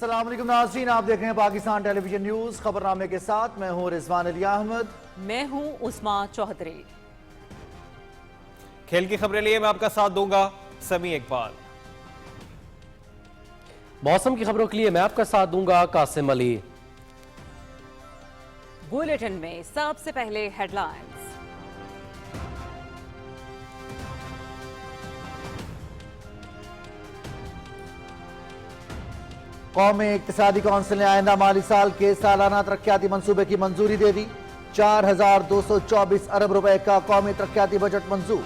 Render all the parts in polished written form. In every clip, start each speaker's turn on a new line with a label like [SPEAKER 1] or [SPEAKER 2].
[SPEAKER 1] السلام علیکم ناظرین، آپ دیکھ رہے ہیں پاکستان ٹیلی ویژن نیوز خبرنامے کے ساتھ میں ہوں رضوان علی احمد،
[SPEAKER 2] میں ہوں عثمان چوہدری۔
[SPEAKER 3] کھیل کی خبریں لیے میں آپ کا ساتھ دوں گا سمیع اقبال۔
[SPEAKER 4] موسم کی خبروں کے لیے میں آپ کا ساتھ دوں گا قاسم علی۔
[SPEAKER 2] بلیٹن میں سب سے پہلے ہیڈ لائنز۔
[SPEAKER 1] قومی اقتصادی کونسل نے آئندہ مالی سال کے سالانہ ترقیاتی منصوبے کی منظوری دے دی۔ 4224 ارب روپے کا قومی ترقیاتی بجٹ منظور،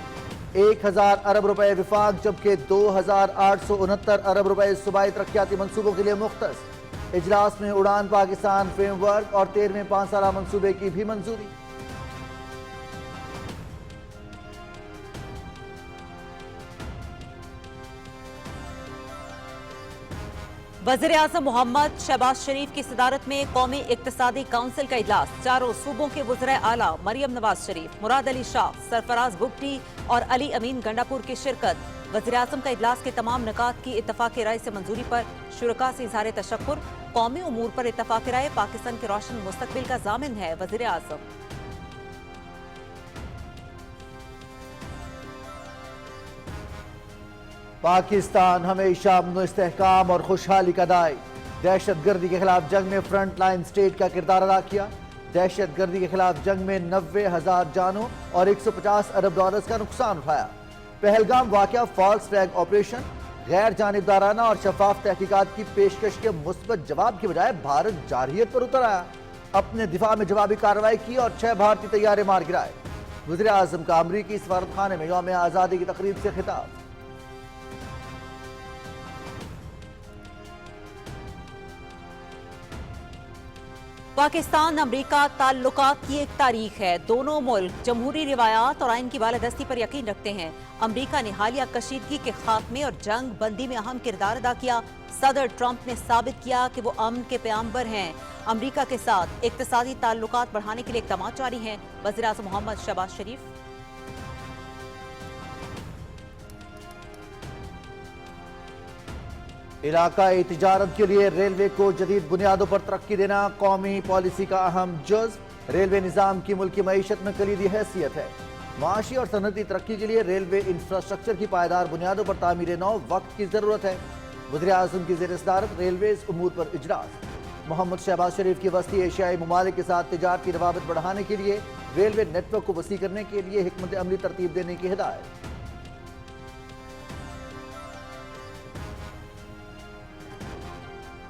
[SPEAKER 1] 1000 ارب روپے وفاق جبکہ 2869 ارب روپے صوبائی ترقیاتی منصوبوں کے لیے مختص۔ اجلاس میں اڑان پاکستان فریم ورک اور 13ویں 5 سالہ منصوبے کی بھی منظوری۔
[SPEAKER 2] وزیراعظم محمد شہباز شریف کی صدارت میں قومی اقتصادی کونسل کا اجلاس، چاروں صوبوں کے وزراء اعلیٰ مریم نواز شریف، مراد علی شاہ، سرفراز بگٹی اور علی امین گنڈاپور کی شرکت۔ وزیراعظم کا اجلاس کے تمام نکات کی اتفاق رائے سے منظوری پر شرکاء سے اظہار تشکر۔ قومی امور پر اتفاق رائے پاکستان کے روشن مستقبل کا ضامن ہے، وزیراعظم۔
[SPEAKER 1] پاکستان ہمیشہ امن و استحکام اور خوشحالی کا داعی، دہشت گردی کے خلاف جنگ میں فرنٹ لائن سٹیٹ کا کردار ادا کیا۔ دہشت گردی کے خلاف جنگ میں 90,000 جانوں اور 150 ارب ڈالرز کا نقصان اٹھایا۔ پہلگام واقعہ فالس فلیگ آپریشن، غیر جانبدارانہ اور شفاف تحقیقات کی پیشکش کے مثبت جواب کی بجائے بھارت جارحیت پر اتر آیا، اپنے دفاع میں جوابی کارروائی کی اور 6 بھارتی طیارے مار گرائے۔ وزیراعظم کا امریکی سفارت خانے میں یوم آزادی کی تقریب سے خطاب۔
[SPEAKER 2] پاکستان امریکہ تعلقات کی ایک تاریخ ہے، دونوں ملک جمہوری روایات اور آئین کی بالادستی پر یقین رکھتے ہیں۔ امریکہ نے حالیہ کشیدگی کے خاتمے اور جنگ بندی میں اہم کردار ادا کیا۔ صدر ٹرمپ نے ثابت کیا کہ وہ امن کے پیامبر ہیں۔ امریکہ کے ساتھ اقتصادی تعلقات بڑھانے کے لیے اقدامات جاری ہیں، وزیراعظم محمد شہباز شریف۔
[SPEAKER 1] علاقائی تجارت کے لیے ریلوے کو جدید بنیادوں پر ترقی دینا قومی پالیسی کا اہم جزو۔ ریلوے نظام کی ملکی معیشت میں کلیدی حیثیت ہے۔ معاشی اور صنعتی ترقی کے لیے ریلوے انفراسٹرکچر کی پائیدار بنیادوں پر تعمیر نو وقت کی ضرورت ہے۔ وزیراعظم کی زیر صدارت ریلویز امور پر اجلاس۔ محمد شہباز شریف کی وسطی ایشیائی ممالک کے ساتھ تجارتی روابط بڑھانے کے لیے ریلوے نیٹ ورک کو وسیع کرنے کے لیے حکمت عملی ترتیب دینے کی ہدایت۔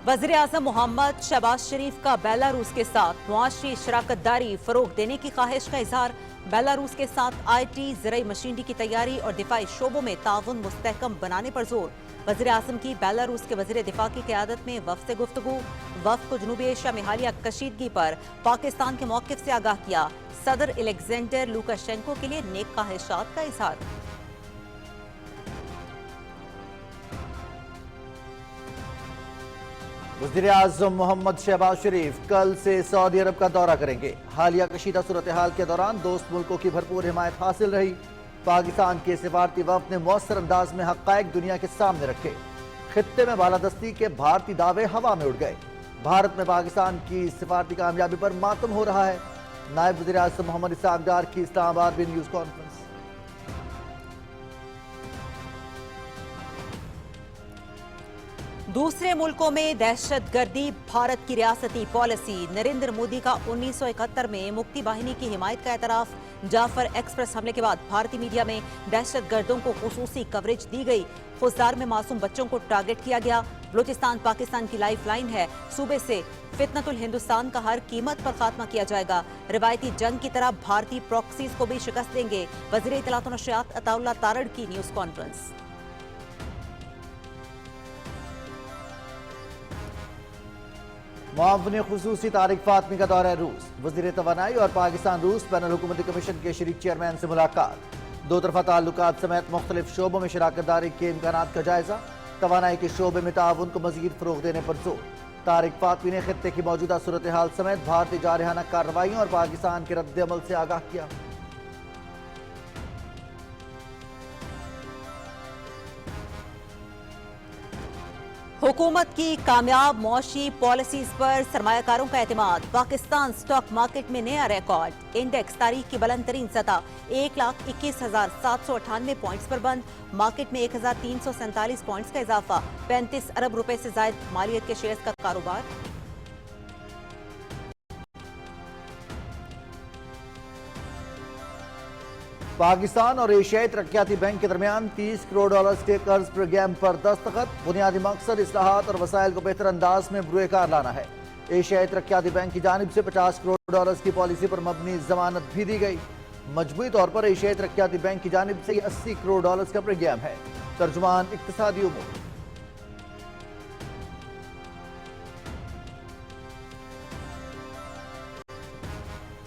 [SPEAKER 2] وزیراعظم محمد شہباز شریف کا بیلاروس کے ساتھ معاشی شراکت داری فروغ دینے کی خواہش کا اظہار۔ بیلاروس کے ساتھ آئی ٹی، زرعی مشینری کی تیاری اور دفاعی شعبوں میں تعاون مستحکم بنانے پر زور۔ وزیراعظم کی بیلاروس کے وزیر دفاع کی قیادت میں وفد سے گفتگو۔ وفد کو جنوبی ایشیا میں حالیہ کشیدگی پر پاکستان کے موقف سے آگاہ کیا۔ صدر الیگزینڈر لوکاشینکو کے لیے نیک خواہشات کا اظہار۔
[SPEAKER 1] وزیراعظم محمد شہباز شریف کل سے سعودی عرب کا دورہ کریں گے۔ حالیہ کشیدہ صورتحال کے دوران دوست ملکوں کی بھرپور حمایت حاصل رہی۔ پاکستان کے سفارتی وفد نے مؤثر انداز میں حقائق دنیا کے سامنے رکھے۔ خطے میں بالادستی کے بھارتی دعوے ہوا میں اڑ گئے۔ بھارت میں پاکستان کی سفارتی کامیابی پر ماتم ہو رہا ہے۔ نائب وزیراعظم محمد اسحاق ڈار کی اسلام آباد میں نیوز کانفرنس۔
[SPEAKER 2] دوسرے ملکوں میں دہشت گردی بھارت کی ریاستی پالیسی۔ نریندر مودی کا 1971 میں مکتی باہنی کی حمایت کا اعتراف۔ جعفر ایکسپریس حملے کے بعد بھارتی میڈیا میں دہشت گردوں کو خصوصی کوریج دی گئی۔ خوزدار میں معصوم بچوں کو ٹارگٹ کیا گیا۔ بلوچستان پاکستان کی لائف لائن ہے، صوبے سے فتنۃ الہندوستان کا ہر قیمت پر خاتمہ کیا جائے گا۔ روایتی جنگ کی طرح بھارتی پراکسیز کو بھی شکست دیں گے، وزیر اطلاعات و نشریات عطا اللہ تارڑ کی نیوز کانفرنس۔
[SPEAKER 1] معاون خصوصی طارق فاطمی کا دورہ روس۔ وزیر توانائی اور پاکستان روس بین الحکومتی کمیشن کے شریک چیئرمین سے ملاقات۔ دو طرفہ تعلقات سمیت مختلف شعبوں میں شراکت داری کے امکانات کا جائزہ۔ توانائی کے شعبے میں تعاون کو مزید فروغ دینے پر زور۔ طارق فاطمی نے خطے کی موجودہ صورتحال سمیت بھارتی جارحانہ کارروائیوں اور پاکستان کے رد عمل سے آگاہ کیا۔
[SPEAKER 2] हुकूमत की कामयाब मौशी पॉलिसीज पर सरमायाकारों का एतमाद। पाकिस्तान स्टॉक मार्केट में नया रिकॉर्ड। इंडेक्स तारीख की बुलंद तरीन सतह 1,21,798 पॉइंट्स पर बंद। मार्केट में 1,347 पॉइंट्स का इजाफा। 35 अरब रुपए से जायद मालियत के शेयर्स का कारोबार।
[SPEAKER 1] पाकिस्तान और एशियाई तरक्याती बैंक के दरमियान 30 करोड़ डॉलर्स के कर्ज प्रोग्राम पर दस्तखत। बुनियादी मकसद इस्लाहात और वसाइल को बेहतर अंदाज में बुरुएकार लाना है। एशियाई तरक्याती बैंक की जानिब से 50 करोड़ डॉलर्स की पॉलिसी पर मबनी जमानत भी दी गई। मजमूई तौर पर एशियाई तरक्याती बैंक की जानिब से 80 करोड़ डॉलर्स का प्रोग्राम है। तर्जुमान इक्तिसादी उमूर।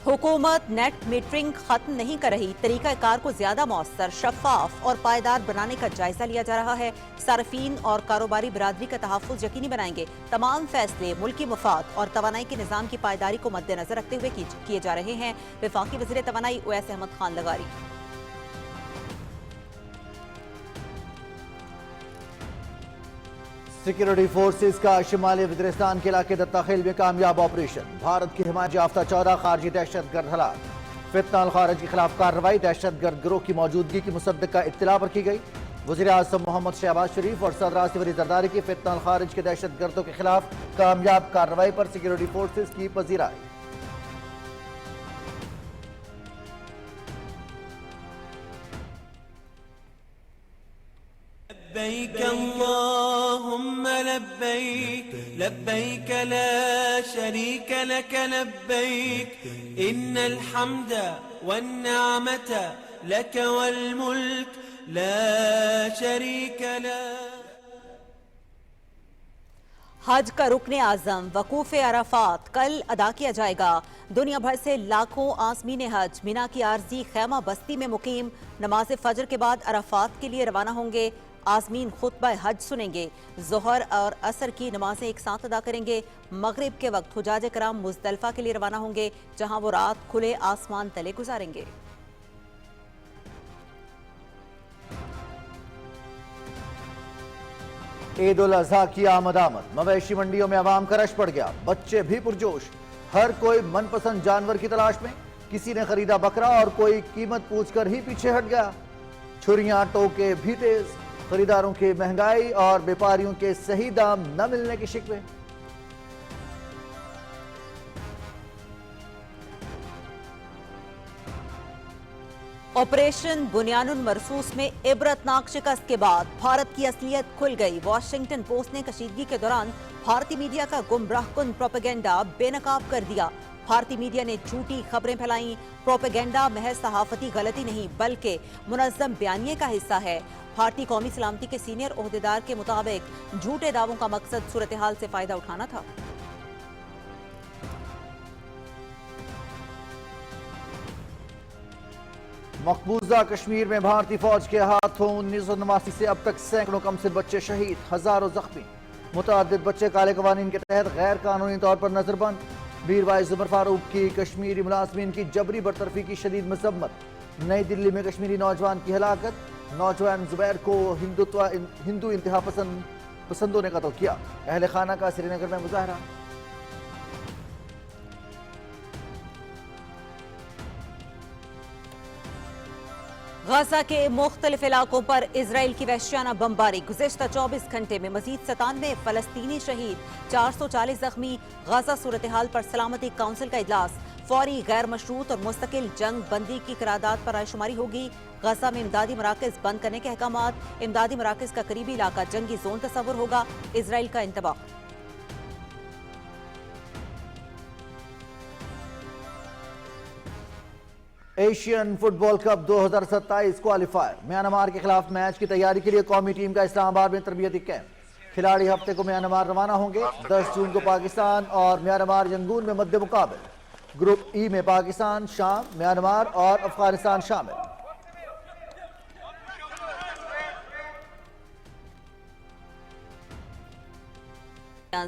[SPEAKER 2] हुकूमत नेट मीटरिंग खत्म नहीं कर रही। तरीकाकार को ज्यादा मौसर, शफाफ और पायदार बनाने का जायजा लिया जा रहा है। सार्फिन और कारोबारी बिरादरी का तहफ़्फ़ुज़ यकीनी बनाएंगे। तमाम फैसले मुल्की मफाद और तवानाई के निज़ाम की पायदारी को मद्देनजर रखते हुए किए जा रहे हैं। वफाकी वज़ीर तवानाई उवैस अहमद खान लगारी।
[SPEAKER 1] सिक्योरिटी फोर्सेस का शिमाली वज़ीरिस्तान के इलाके दत्ताखेल में कामयाब ऑपरेशन। भारत की हिमायत याफ्ता 14 खारजी दहशतगर्द हलाक। फितना अल खारिज के खिलाफ कार्रवाई। दहशतगर्द गिरोह की मौजूदगी की मुसद्दक़ा इत्तला पर की गई। वज़ीर आज़म मोहम्मद शहबाज शरीफ और सदर आसिफ अली ज़रदारी की फितना अल खारिज के दहशतगर्दों के खिलाफ कामयाब कार्रवाई पर सिक्योरिटी फोर्सेस की पजीराई।
[SPEAKER 5] लब्बैक अल्लाहुम्मा लब्बैक लब्बैक ला शरीक लक लब्बैक इन्नल हम्द वन्निअमत लक वल मुल्क ला शरीक लक।
[SPEAKER 2] हज का रुकने आजम वकूफ अराफात कल अदा किया जाएगा। दुनिया भर से लाखों आज़मीन हज मीना की आरजी खैमा बस्ती में मुकीम नमाज फजर के बाद अराफात के लिए रवाना होंगे। आज़मीन खुतबा हज सुनेंगे। ज़ोहर और असर की नमाजें एक साथ अदा करेंगे। मगरिब के वक्त हुजाज कराम मुज़दलिफा के लिए रवाना होंगे, जहां वो रात खुले आसमान तले गुजारेंगे।
[SPEAKER 1] ईद उल अज़हा की आमद। मवेशी मंडियों में आवाम का रश पड़ गया। बच्चे भी पुरजोश। हर कोई मनपसंद जानवर की तलाश में। किसी ने खरीदा बकरा और कोई कीमत पूछकर ही पीछे हट गया। छुरियां टोके भी तेज। खरीदारों की महंगाई और व्यापारियों के सही दाम न मिलने के शिकवे।
[SPEAKER 2] ऑपरेशन बुनियानुल मरसूस में इबरतनाक शिकस्त के बाद भारत की असलियत खुल गई। वॉशिंगटन पोस्ट ने कशीदगी के दौरान भारतीय मीडिया का गुमराहकुन प्रोपेगेंडा बेनकाब कर दिया। भारतीय मीडिया ने झूठी खबरें फैलाई। प्रोपेगेंडा महज सहाफती गलती नहीं बल्कि मुनज़्ज़म बयानिए का हिस्सा है। भारतीय कौमी सलामती के सीनियर ओहदेदार के मुताबिक झूठे दावों का मकसद सूरत हाल से फायदा उठाना था।
[SPEAKER 1] मकबूजा कश्मीर में भारतीय फौज के हाथों 1989 से अब तक सैकड़ों कमसिन बच्चे शहीद, हजारों जख्मी। मुतअद्दिद बच्चे काले कवानीन के तहत गैर कानूनी तौर पर नजरबंद। मीरवाइज उमर फारूक की कश्मीरी मुलाजमीन की जबरी बरतरफी की शदीद मजम्मत। नई दिल्ली में कश्मीरी नौजवान की हलाकत। नौजवान जुबैर को हिंदू इंतहा पसंदों ने कत्ल किया। अहले खाना का श्रीनगर में मुजाहरा।
[SPEAKER 2] गजा के मुख्तलिफ इलाकों पर इजराइल की वहशियाना बमबारी। गुज़िश्ता 24 घंटे में मजीद 97 फलस्तीनी शहीद, 440 जख्मी। गजा सूरत हाल पर सलामती काउंसिल का इजलास। फौरी गैर मशरूत और मुस्तकिल जंग बंदी की करारदाद पर रायशुमारी होगी। गजा में इमदादी मराकज बंद करने के अहकामात। इमदादी मराकज का करीबी इलाका जंगी जोन तस्वुर होगा। इजराइल का इंतबाह।
[SPEAKER 1] Asian football cup 2027 qualifier. Myanmar के खिलाफ मैच की तैयारी के लिए कौमी टीम का इस्लामाबाद में तरबियती कैंप। खिलाड़ी हफ्ते को म्यांमार रवाना होंगे। 10 जून को पाकिस्तान और म्यांमार यंगून में मद्दे मुकाबले। ग्रुप ई में पाकिस्तान, शाम, म्यांमार और अफगानिस्तान शामिल।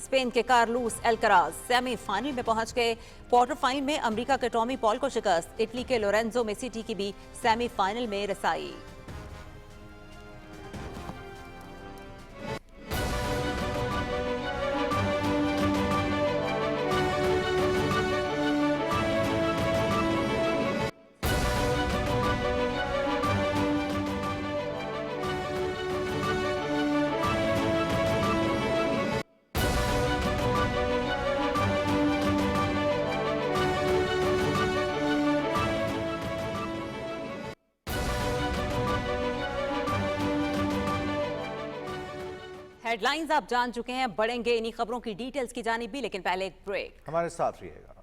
[SPEAKER 2] स्पेन के कार्लोस अल्कराज सेमीफाइनल में पहुंच गए। क्वार्टर फाइनल में अमेरिका के टॉमी पॉल को शिकस्त। इटली के लोरेंजो मेसिटी की भी सेमीफाइनल में रसाई। हेड लाइन्स आप जान चुके हैं, बढ़ेंगे इन्हीं खबरों की डिटेल्स की जानिब भी, लेकिन पहले एक ब्रेक।
[SPEAKER 1] हमारे साथ रहिएगा।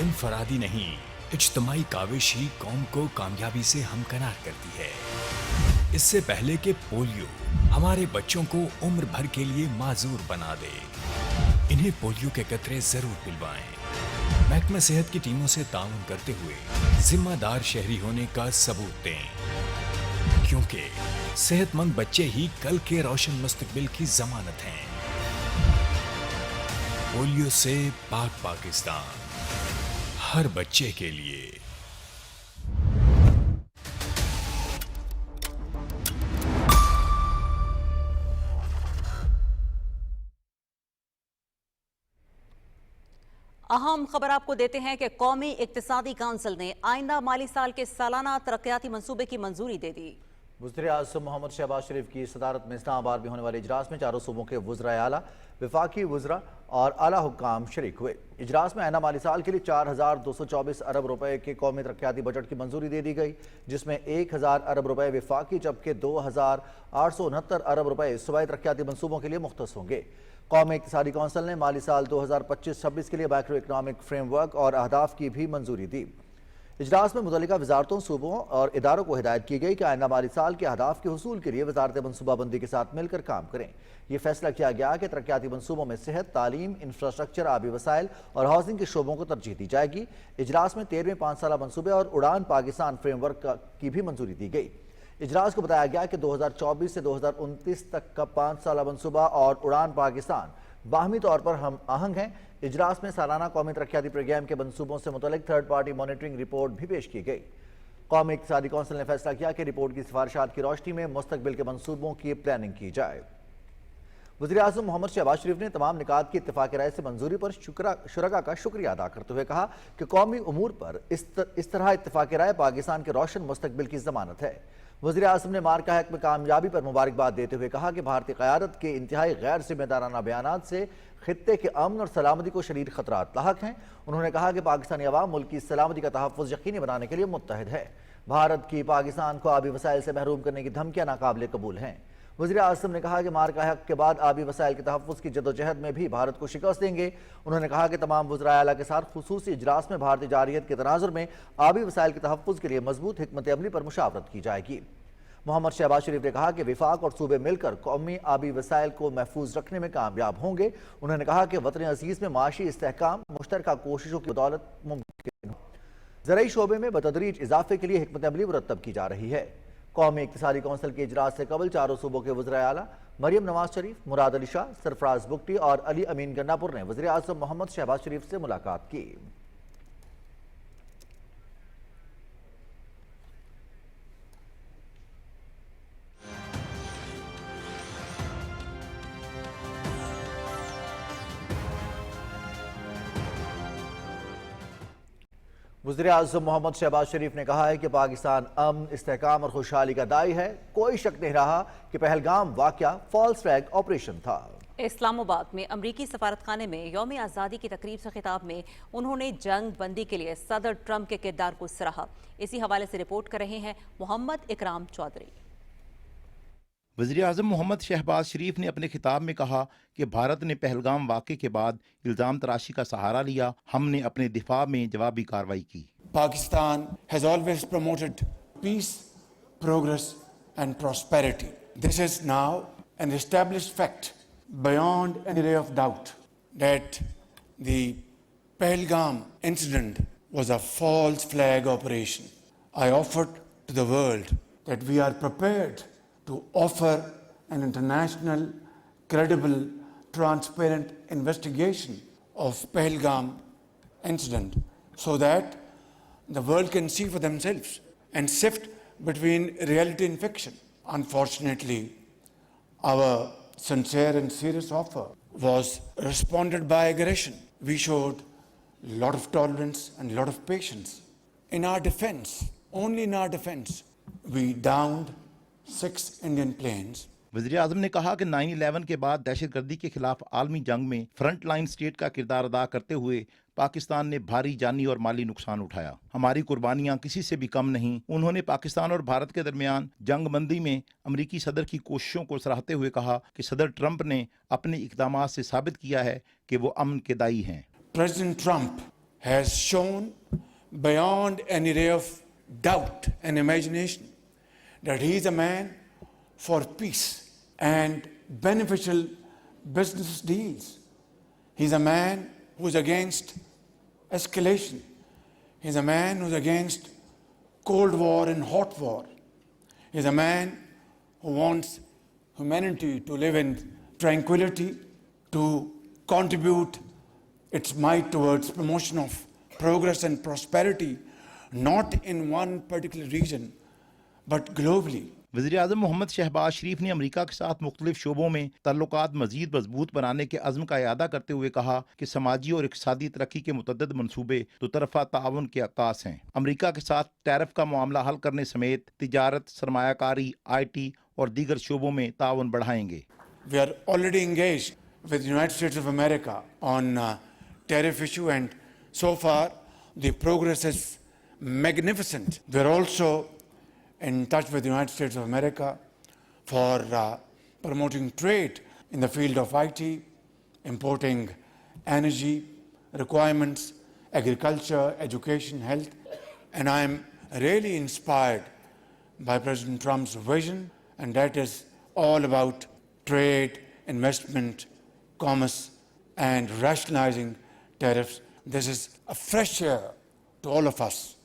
[SPEAKER 6] इनफरादी नहीं, इज्तमाई काविश ही कौम को कामयाबी से हमकनार करती है। इससे पहले कि पोलियो हमारे बच्चों को उम्र भर के लिए माजूर बना दे, इन्हें पोलियो के कतरे जरूर पिलवाएं। महकमा सेहत की टीमों से ताउन करते हुए जिम्मेदार शहरी होने का सबूत दें, क्योंकि सेहतमंद बच्चे ही कल के रोशन मुस्तकबिल की जमानत हैं। पोलियो से पाक पाकिस्तान, हर बच्चे के लिए।
[SPEAKER 2] अहम खबर आपको देते हैं कि कौमी इक्तिसादी काउंसिल ने आइंदा माली साल के सालाना तरक्याती मंसूबे की मंजूरी दे दी।
[SPEAKER 1] वज़ीर-ए-आज़म मोहम्मद शहबाज शरीफ की सदारत में इस्लामाबाद में होने वाले इजलास में चारों सूबों के वज़राए आला, वफाकी वज़रा और आला हुक्काम शरीक हुए। इजलास में आइंदा माली साल के लिए 4,224 अरब रुपए के कौमी तरक्याती बजट की मंजूरी दे दी गई, जिसमें 1,000 अरब रुपए वफाकी जबकि 2,869 अरब रुपए सूबाई तरक्याती मनसूबों के लिए मुख्तस होंगे। कौमी इक्तिसादी कौंसिल ने माली साल 2025-26 के लिए मैक्रो इकनॉमिक फ्रेमवर्क और अहदाफ की भी मंजूरी दी। इजलास में मुतल्लिका वजारतों, सूबों और इदारों को हिदायत की गई कि आइंदा माली साल के अहदाफ के हुसूल के लिए वजारत मनसूबाबंदी के साथ मिलकर काम करें। ये फैसला किया गया कि तरक्याती मनसूबों में सेहत, तालीम, इंफ्रास्ट्रक्चर, आबी वसाइल और हाउसिंग के शोबों को तरजीह दी जाएगी। इजलास में 13वें 5 साला मनसूबे और उड़ान पाकिस्तान फ्रेमवर्क की भी मंजूरी दी गई। इजलास को बताया गया कि 2024 से 2029 तक का 5 साला मनसूबा और उड़ान पाकिस्तान बाहमी तौर पर हम आहंग हैं। इजलास में सालाना कौमी तरक्याती प्रोग्राम के मनसूबों से मुतल्लिक थर्ड पार्टी मॉनिटरिंग रिपोर्ट भी पेश की गई। कौमी इक्तिसादी कौंसिल ने फैसला किया कि रिपोर्ट की सिफारिशात की रोशनी में मुस्तकबिल के मनसूबों की प्लानिंग की जाए। वज़ीर-ए-आज़म मोहम्मद शहबाज शरीफ ने तमाम निकात की इत्तेफाक राय से मंजूरी पर शुरका का शुक्रिया अदा करते हुए कहा कि कौमी उमूर पर इस तरह इत्तेफाक राय पाकिस्तान के रोशन मुस्तकबिल की जमानत है। वज़ीर-ए-आज़म ने मार्का हक में कामयाबी पर मुबारकबाद देते हुए कहा कि भारतीय क़यादत के इंतहाई गैर जिम्मेदाराना बयानात से खित्ते के अमन और सलामती को शदीद खतरात लाहक हैं। उन्होंने कहा कि पाकिस्तानी अवाम मुल्क की सलामती का तहफ़्फ़ुज़ यकीनी बनाने के लिए मुत्तहिद है। भारत की पाकिस्तान को आबी वसाइल से महरूम करने की धमकियाँ नाकाबिल कबूल हैं। वज़ीर-ए-आज़म ने कहा कि मार्का हक के बाद आबी वसाइल के तहफ़्फ़ुज़ की जदोजहद में भी भारत को शिकस्त देंगे। उन्होंने कहा कि तमाम वज़राए आला के साथ खुसूसी इजलास में भारतीय जारियत के तनाज़ुर में आबी वसाइल के तहफ़्फ़ुज़ के लिए मजबूत हिकमत अमली पर मुशावरत की जाएगी। मोहम्मद शहबाज शरीफ ने कहा कि विफाक और सूबे मिलकर कौमी आबी वसाइल को महफूज रखने में कामयाब होंगे। उन्होंने कहा कि वतन अजीज़ में माशी इस्तेहकाम मुश्तरका कोशिशों की बदौलत मुमकिन हो। ज़राई शोबे में बतदरीज इजाफे के लिए हिकमत अमली मुरतब की जा रही है। कौमी इक्तिसादी कौंसिल के इजलास से कबल चारों सूबों के वज़राए आला मरियम नवाज शरीफ, मुराद अली शाह, सरफराज बुगटी और अली अमीन गन्नापुर ने वज़ीर-ए-आज़म मोहम्मद शहबाज शरीफ से मुलाकात की। वज़ीर-ए-आज़म मोहम्मद शहबाज शरीफ ने कहा है कि पाकिस्तान अमन, इस्तेहकाम और खुशहाली का दाई है। कोई शक नहीं रहा कि पहलगाम वाक़या फॉल्स फ्लैग ऑपरेशन था।
[SPEAKER 2] इस्लामाबाद में अमरीकी सफारतखाने में यौम आज़ादी की तकरीब से खिताब में उन्होंने जंग बंदी के लिए सदर ट्रंप के किरदार को सराहा। इसी हवाले से रिपोर्ट कर रहे हैं मोहम्मद इकराम चौधरी।
[SPEAKER 7] वज़ीर-ए-आज़म मोहम्मद शहबाज शरीफ ने अपने खिताब में कहा कि भारत ने पहलगाम वाक़े के बाद इल्ज़ाम तराशी का सहारा लिया। हमने अपने दिफा में जवाबी कार्रवाई की।
[SPEAKER 8] Pakistan has always promoted peace, progress and prosperity. This is now an established fact beyond any ray of doubt that the Pahalgam incident was a false flag operation. I offered to the world that we are prepared to offer an international, credible, transparent investigation of Pahalgam incident so that the world can see for themselves and sift between reality and fiction. Unfortunately, our sincere and serious offer was responded by aggression. We showed a lot of tolerance and a lot of patience in our defense, only in our defense, we downed 6 Indian planes.
[SPEAKER 7] वज़ीर आज़म ने कहा कि 9/11 के बाद दहशत गर्दी के खिलाफ आलमी जंग में फ्रंट लाइन स्टेट का किरदार अदा करते हुए पाकिस्तान ने भारी जानी और माली नुकसान उठाया। हमारी कुर्बानियां किसी से भी कम नहीं। उन्होंने पाकिस्तान और भारत के दरमियान जंगबंदी में अमरीकी सदर की कोशिशों को सराहते हुए कहा कि सदर ट्रंप ने अपने इक़दामात से साबित किया है कि वो अमन के दाई हैं।
[SPEAKER 8] President Trump has shown beyond any ray of doubt and imagination that he is a man for peace and beneficial business deals. He's a man who is against escalation. He's a man who is against Cold War and hot war. He's a man who wants humanity to live in tranquility, to contribute its might towards promotion of progress and prosperity, not in one particular region, but globally.
[SPEAKER 7] वज़ीर आज़म मोहम्मद शहबाज शरीफ ने America के साथ मुख्तलिफ शोबों में ताल्लुकात मज़ीद मजबूत बनाने के अज़्म का इयादा करते हुए कहा कि समाजी और इक़्तिसादी तरक्की के मुतअद्दिद मनसूबे दो तरफ़ा ताउन के अक्कास हैं। अमेरिका के साथ टैरिफ का मामला हल करने समेत तिजारत, सरमायाकारी, IT और दीगर शोबों में ताउन बढ़ाएंगे।
[SPEAKER 8] We are already engaged with the United States of America on tariff issue, and so far the progress is magnificent. We are also in touch with the United States of America for promoting trade in the field of IT, importing energy requirements, agriculture, education, health. And I am really inspired by President Trump's vision, and that is all about trade, investment, commerce, and rationalizing tariffs. This is a fresh air to all of us.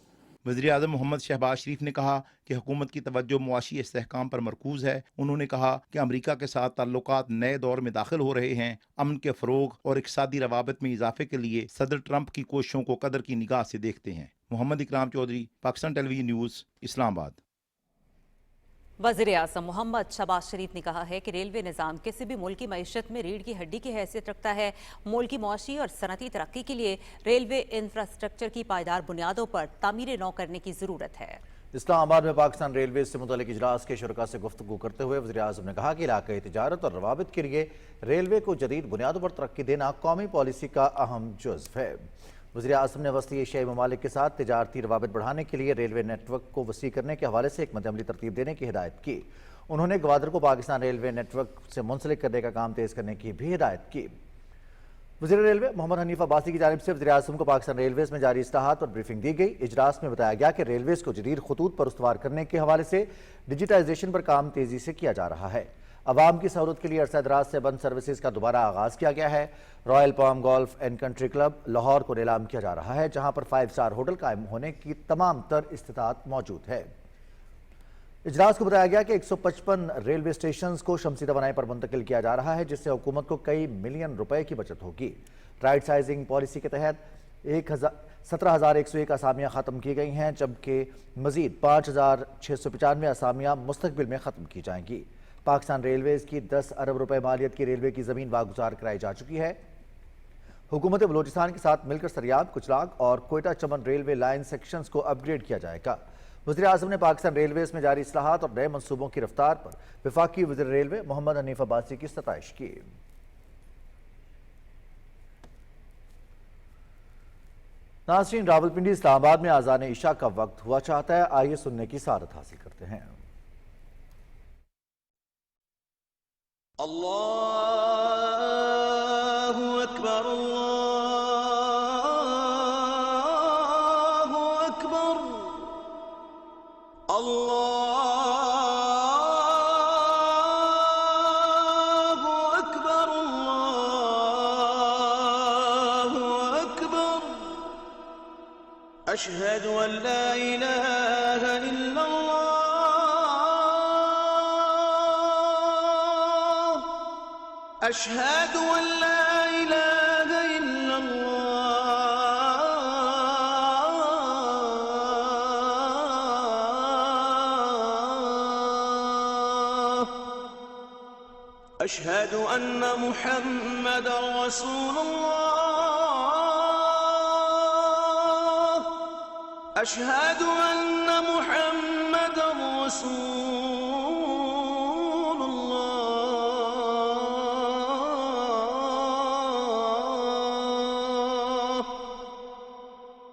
[SPEAKER 7] वज़ीर आज़म मोहम्मद शहबाज शरीफ ने कहा कि हुकूमत की तवज्जो मुआशी इस्तेहकाम पर मरकूज़ है। उन्होंने कहा कि अमेरिका के साथ ताल्लुकात नए दौर में दाखिल हो रहे हैं। अमन के फ़रोग और इक़्तिसादी रवाबत में इजाफे के लिए सदर ट्रंप की कोशिशों को कदर की निगाह से देखते हैं। मोहम्मद इकराम चौधरी, पाकिस्तान टेलीविजन न्यूज़, इस्लामाबाद।
[SPEAKER 2] वज़ीर आज़म मोहम्मद शहबाज शरीफ ने कहा है कि रेलवे निज़ाम किसी भी मुल्क की मईशत में रीढ़ की हड्डी की हैसियत रखता है। मुल्क की मुआशी और सनती तरक्की के लिए रेलवे इंफ्रास्ट्रक्चर की पायदार बुनियादों पर तामीर नौ करने की ज़रूरत है।
[SPEAKER 1] इस्लामाबाद में पाकिस्तान रेलवे से मुतल्लिक इजलास के शुरका से गुफ्तगू करते हुए वज़ीर आज़म ने कहा कि इलाक़ाई तिजारत और रवाबित के लिए रेलवे को जदीद बुनियादों पर तरक्की देना कौमी पॉलिसी का अहम जुज़्व है। वज़ीर आज़म ने वस्ती एशियाई ममालिक के साथ तिजारती रवाबित बढ़ाने के लिए रेलवे नेटवर्क को वसी करने के हवाले से एक मदअमली तरतीब देने की हिदायत की। उन्होंने ग्वादर को पाकिस्तान रेलवे नेटवर्क से मुंसलिक करने का काम तेज़ करने की भी हिदायत की। वज़ीर रेलवे मोहम्मद हनीफ अब्बासी की जानिब से वज़ीर आज़म को पाकिस्तान रेलवेज़ में जारी इस्लाहात और ब्रीफिंग दी गई। इजलास में बताया गया कि रेलवेज़ को जदीद खतूत पर उस्तवार करने के हवाले से डिजिटाइजेशन पर काम तेज़ी से किया जा रहा है। अवाम की सहूलत के लिए अरसा दराज से बंद सर्विसेज का दोबारा आगाज़ किया गया है। Royal palm golf and country club Lahore को नीलाम किया जा रहा है, जहां पर 5 स्टार होटल कायम होने की तमाम तर इस्तिताअत मौजूद है। इजलास को बताया गया कि 155 रेलवे स्टेशन को शमसी तवानाई पर मुंतकिल किया जा रहा है, जिससे हुकूमत को कई मिलियन रुपए की बचत होगी। राइट साइजिंग पॉलिसी के तहत 17,101 असामियाँ ख़त्म की गई हैं, जबकि मज़ीद 5,695 असामियाँ मुस्तकबिल में ख़त्म की जाएंगी। पाकिस्तान रेलवेज़ की 10 अरब रुपए मालियत की रेलवे की ज़मीन वागुजार कराई जा चुकी है। हुकूमत बलोचिस्तान के साथ मिलकर सरियाब, कुचलाग और कोयटा चमन रेलवे लाइन सेक्शंस को अपग्रेड किया जाएगा। वज़ीर आज़म ने पाकिस्तान रेलवेज़ में जारी इस्लाहात और नए मनसूबों की रफ्तार पर वफाकी वज़ीर रेलवे मोहम्मद हनीफ अब्बासी की सताइश की। नाज़रीन, रावलपिंडी इस्लामाबाद में आज़ान इशा का वक्त हुआ चाहता है। आइए सुनने की सआदत हासिल करते हैं।
[SPEAKER 5] अल्लाहु अकबर, अल्लाहु अकबर, अल्लाहु अकबर, अल्लाहु अकबर, अशहदु अन ला इलाहा इल्लल्लाह, أشهد أن لا إله إلا الله، أشهد أن محمدا رسول الله، أشهد أن محمد رسول الله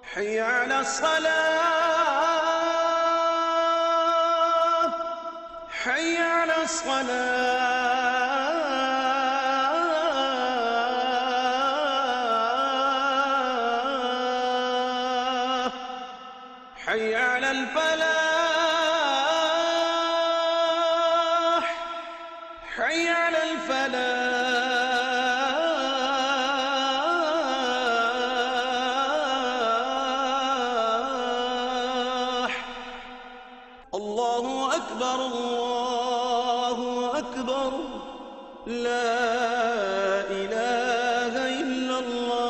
[SPEAKER 5] حي على الصلاة حي على الصلاة حي على الفلاح حي على الفلاح الله أكبر الله أكبر لا إله إلا الله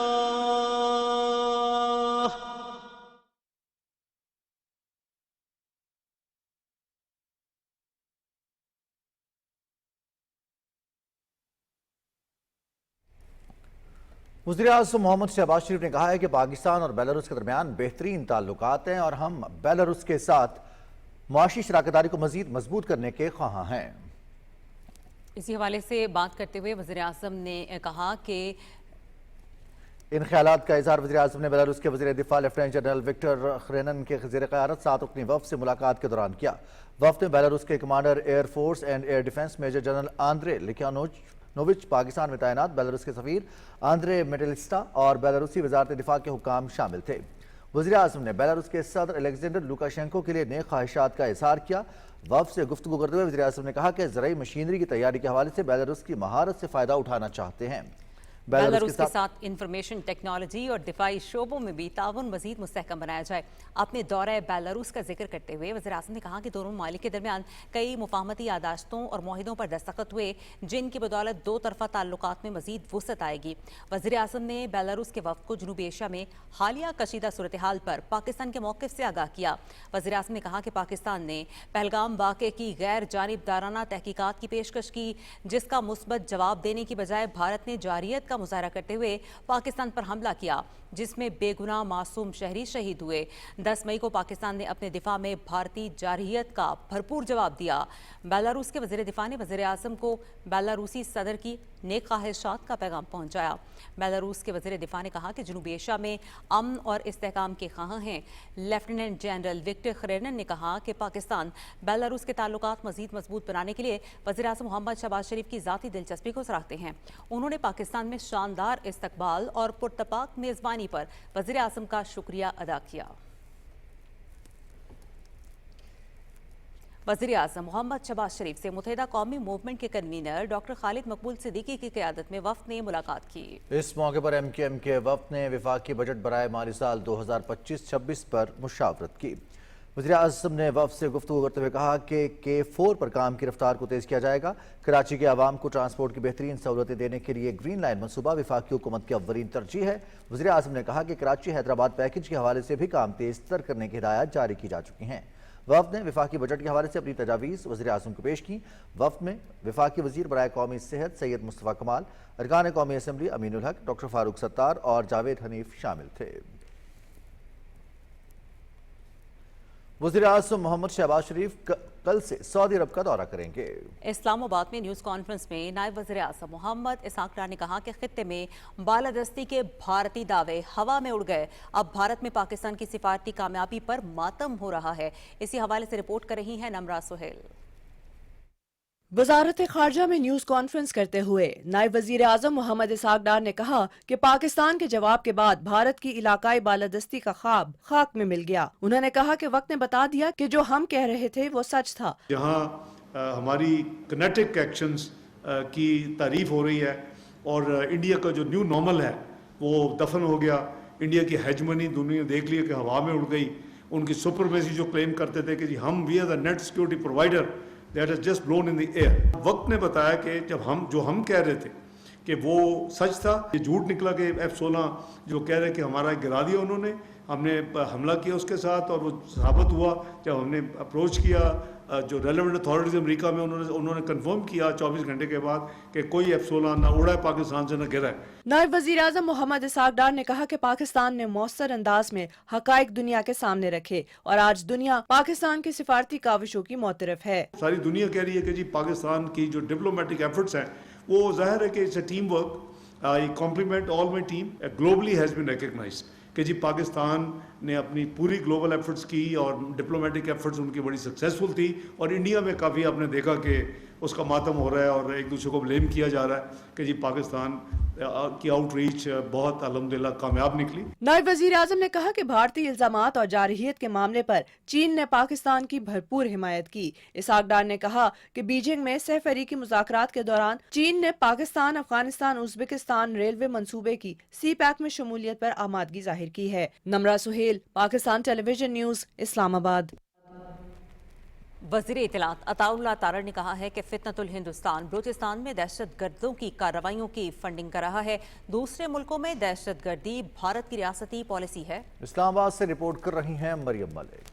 [SPEAKER 1] वज़ीर-ए-आज़म मोहम्मद शहबाज शरीफ ने कहा है कि पाकिस्तान और बेलारूस के दरमियान बेहतरीन ताल्लुकात हैं और हम बेलारूस के साथ मुआशी शराकतदारी को मज़ीद मजबूत करने के ख्वाहां हैं।
[SPEAKER 2] इसी हवाले से बात करते हुए वज़ीर-ए-आज़म ने कहा कि
[SPEAKER 1] इन ख्यालात का इज़हार वज़ीर-ए-आज़म ने बेलारूस के वज़ीर दिफा लेफ्टिनेंट जनरल विक्टर ख्रेनन के ज़ेर क़यादत 7 रुकनी वफ़द से मुलाकात के दौरान किया। वफ़द में बेलारूस के commander air force and air defence major general Andrei Lukyanovich, Pakistan में तैनात बेलारूस के सफ़ीर आंद्रे मेटेलिस्टा और बेलारूसी वज़ारत दिफा के हुकाम शामिल थे। वज़ीर-ए-आज़म ने बेलारूस के सदर अलेक्जेंडर लुकाशेंको के लिए नेक ख्वाहिशात का इज़हार किया। वफ़द से गुफ्तगू करते हुए वज़ीर-ए-आज़म ने कहा कि ज़राई मशीनरी की तैयारी के हवाले से बेलारूस की महारत से फ़ायदा उठाना चाहते हैं।
[SPEAKER 2] बेलारूस के साथ इंफॉर्मेशन टेक्नोलॉजी और दिफाई शोबों में भी ताउन मजीद मुस्तहकम बनाया जाए। अपने दौरे बेलारूस का जिक्र करते हुए वज़ीर-ए-आज़म ने कहा कि दोनों ममालिक के दरमियान कई मुफाहमती यादाश्तों और मुआहिदों पर दस्तखत हुए, जिनकी बदौलत दो तरफा ताल्लुकात में मजीद वुसअत आएगी। वज़ीर-ए-आज़म ने बेलारूस के वफ़द को जनूबी एशिया में हालिया कशीदा सूरत हाल पर पाकिस्तान के मौक़िफ़ से आगाह किया। वज़ीर-ए-आज़म ने कहा कि पाकिस्तान ने पहलगाम वाक़े की गैर जानिबदाराना तहकीकात की पेशकश की, जिसका मुस्बत जवाब देने की बजाय भारत ने जारियत का मुज़ाहरा करते हुए पाकिस्तान पर हमला किया, जिसमें बेगुनाह मासूम शहरी शहीद हुए। 10 मई को पाकिस्तान ने अपने दिफा में भारतीय जारहियत का भरपूर जवाब दिया। बेलारूस के वज़ीर दिफा ने वज़ीर-ए-आज़म को बेलारूसी सदर की नेक ख्वाहिशात का पैगाम पहुंचाया। बेलारूस के वज़ीर दिफा ने कहा कि जनूबी एशिया में अमन और इस्तेहकाम के ख्वाह हैं। लेफ्टिनेंट जनरल विक्टर ख्रेनन ने कहा कि पाकिस्तान बेलारूस के ताल्लुकात मज़ीद मजबूत बनाने के लिए वज़ीर-ए-आज़म मोहम्मद शहबाज शरीफ की ज़ाती दिलचस्पी को सराहते हैं। उन्होंने पाकिस्तान में शानदार इस्तकबाल और पुरतपाक मेज़बानी पर वज़ीर-ए-आज़म का शुक्रिया अदा किया। वज़ीर-ए-आज़म मोहम्मद शहबाज शरीफ से मुत्तहिदा कौमी मूवमेंट के कन्वीनर डॉक्टर खालिद मकबूल सिद्दीकी की क़यादत में वफ़द ने मुलाकात की। इस मौके पर MKM के वफ़द ने वफाकी बजट बराए माली साल 2025-26 पर मुशावरत की। वज़ीर-ए-आज़म ने वफ़द से गुफ्तगू करते हुए कहा कि K4 पर काम की रफ्तार को तेज़ किया जाएगा। कराची के आवाम को ट्रांसपोर्ट की बेहतरीन सहूलतें देने के लिए ग्रीन लाइन मनसूबा वफाकी हुकूमत की अव्वलीन तरजीह है। वज़ीर-ए-आज़म ने कहा कि कराची हैदराबाद पैकेज के हवाले से भी काम तेज़ तर करने की हिदायत जारी की जा चुकी हैं। वफ़द ने वफाकी बजट के हवाले से अपनी तजावीज़ वज़ीर-ए-आज़म को पेश की। वफ़द में वफाकी वज़ीर बराए कौमी सेहत सैयद मुस्तफ़ा कमाल, अरकान कौमी असम्बली अमीनुल हक, डॉक्टर फारूक सत्तार और जावेद हनीफ शामिल थे। वज़ीर-ए-आज़म मोहम्मद शहबाज शरीफ कल से सऊदी अरब का दौरा करेंगे। इस्लामाबाद में न्यूज़ कॉन्फ्रेंस में नायब वज़ीर-ए-आज़म मोहम्मद इसहाक डार ने कहा कि खित्ते में बालादस्ती के भारतीय दावे हवा में उड़ गए। अब भारत में पाकिस्तान की सिफारती कामयाबी पर मातम हो रहा है। इसी हवाले से रिपोर्ट कर रही हैं नमरा सुहेल।
[SPEAKER 9] वजारत खारजा में न्यूज कॉन्फ्रेंस करते हुए नायब वजीर आजम मोहम्मद इसहाक डार ने कहा कि पाकिस्तान के जवाब के बाद भारत की इलाकाई बालादस्ती का ख्वाब खाक में मिल गया। उन्होंने कहा कि वक्त ने बता दिया कि जो हम कह रहे थे वो सच था।
[SPEAKER 10] जहां हमारी किनेटिक एक्शंस की तारीफ हो रही है और इंडिया का जो न्यू नॉर्मल है वो दफन हो गया। इंडिया की हेजमनी दुनिया देख लिया कि हवा में उड़ गई। उनकी सुपरमेसी जो क्लेम करते थे कि जी हम we are the net security provider, that is just blown in the air. वक्त ने बताया कि जब हम कह रहे थे کہ وہ سچ تھا، یہ جھوٹ نکلا کہ F-16 جو کہہ رہے کہ ہمارا گرا دیا انہوں نے، ہم نے حملہ کیا اس کے ساتھ، اور وہ ثابت ہوا جب ہم نے اپروچ کیا جو ریلیونٹ اتھارٹیز امریکہ میں، انہوں نے کنفرم کیا 24 گھنٹے کے بعد کہ کوئی F-16 نہ اڑا ہے پاکستان سے، نہ گرا ہے۔
[SPEAKER 9] نائب وزیر اعظم محمد اسحاق ڈار نے کہا کہ پاکستان نے مؤثر انداز میں حقائق دنیا کے سامنے رکھے اور آج دنیا پاکستان کی سفارتی کاوشوں کی معترف ہے۔
[SPEAKER 10] ساری دنیا کہہ رہی ہے کہ جی پاکستان کی جو ڈپلومیٹک ایفرٹس ہیں وہ ظاہر ہے کہ it's a team work, I compliment all my team, globally has been recognised کہ جی پاکستان نے اپنی پوری گلوبل ایفرٹس کی اور ڈپلومیٹک ایفرٹس ان کی بڑی سکسیسفل تھی، اور انڈیا میں کافی آپ نے دیکھا کہ اس کا ماتم ہو رہا ہے اور ایک دوسرے کو بلیم کیا جا رہا ہے کہ جی پاکستان کی آؤٹ ریچ بہت الحمدللہ کامیاب نکلی۔
[SPEAKER 9] نائب وزیر اعظم نے کہا کہ بھارتی الزامات اور جارحیت کے معاملے پر چین نے پاکستان کی بھرپور حمایت کی۔ اسحاق ڈار نے کہا کہ بیجنگ میں سہ فریقی مذاکرات کے دوران چین نے پاکستان، افغانستان، ازبکستان ریلوے منصوبے کی سی پیک میں شمولیت پر آمادگی ظاہر کی ہے۔ نمرہ سہیل، پاکستان ٹیلی ویژن نیوز، اسلام آباد۔
[SPEAKER 2] وزیر اطلاعات عطاء اللہ تارڑ نے کہا ہے کہ فتنۃ الہندوستان بلوچستان میں دہشت گردوں کی کارروائیوں کی فنڈنگ کر رہا ہے۔ دوسرے ملکوں میں دہشت گردی بھارت کی ریاستی پالیسی ہے۔
[SPEAKER 1] اسلام آباد سے رپورٹ کر رہی ہیں مریم ملک۔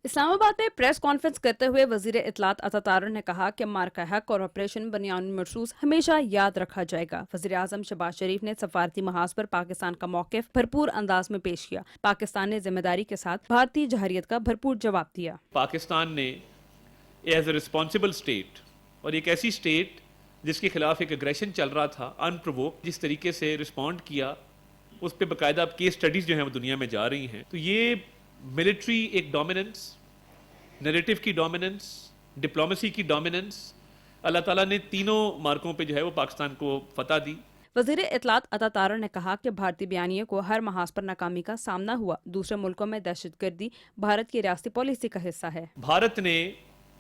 [SPEAKER 11] اسلام آباد میں پریس کانفرنس کرتے ہوئے وزیر اطلاعات عطاء تارڑ نے کہا کہ مارکہ حق اور آپریشن بنیان مرصوص ہمیشہ یاد رکھا جائے گا۔ وزیر اعظم شہباز شریف نے سفارتی محاذ پر پاکستان کا موقف بھرپور انداز میں پیش کیا۔ پاکستان نے ذمہ داری کے ساتھ بھارتی جارحیت کا بھرپور جواب دیا۔
[SPEAKER 12] پاکستان نے ایز اے رسپانسبل اسٹیٹ، اور ایک ایسی اسٹیٹ جس کے خلاف ایک اگریشن چل رہا تھا ان پرووک، جس طریقے سے رسپونڈ کیا، اس پہ باقاعدہ کیس اسٹڈیز جو ہیں وہ دنیا میں جا رہی ہیں۔ تو یہ ملٹری ایک ڈومیننس، نیریٹو کی ڈومیننس، ڈپلومیسی کی ڈومیننس، اللہ تعالیٰ نے تینوں مارکوں پہ جو ہے وہ پاکستان کو فتح دی۔
[SPEAKER 11] وزیر اطلاعات عطاء تارڑ نے کہا کہ بھارتی بیانیے کو ہر محاذ پر ناکامی کا سامنا ہوا۔ دوسرے ملکوں میں دہشت گردی بھارت کی ریاستی پالیسی کا حصہ ہے۔
[SPEAKER 12] بھارت نے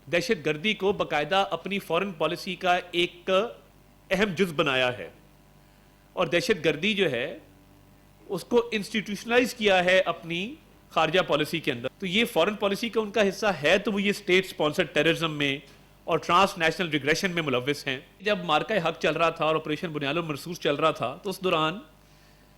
[SPEAKER 12] دہشت گردی کو باقاعدہ اپنی فورن پالیسی کا ایک اہم جز بنایا ہے، اور دہشت گردی جو ہے اس کو انسٹیٹیوشنلائز کیا ہے اپنی خارجہ پالیسی کے اندر۔ تو یہ فورن پالیسی کا ان کا حصہ ہے، تو وہ یہ اسٹیٹ سپانسرڈ ٹیررزم میں اور ٹرانس نیشنل ریگریشن میں ملوث ہیں۔ جب مارکہ حق چل رہا تھا اور آپریشن بنیاد مرصوص چل رہا تھا، تو اس دوران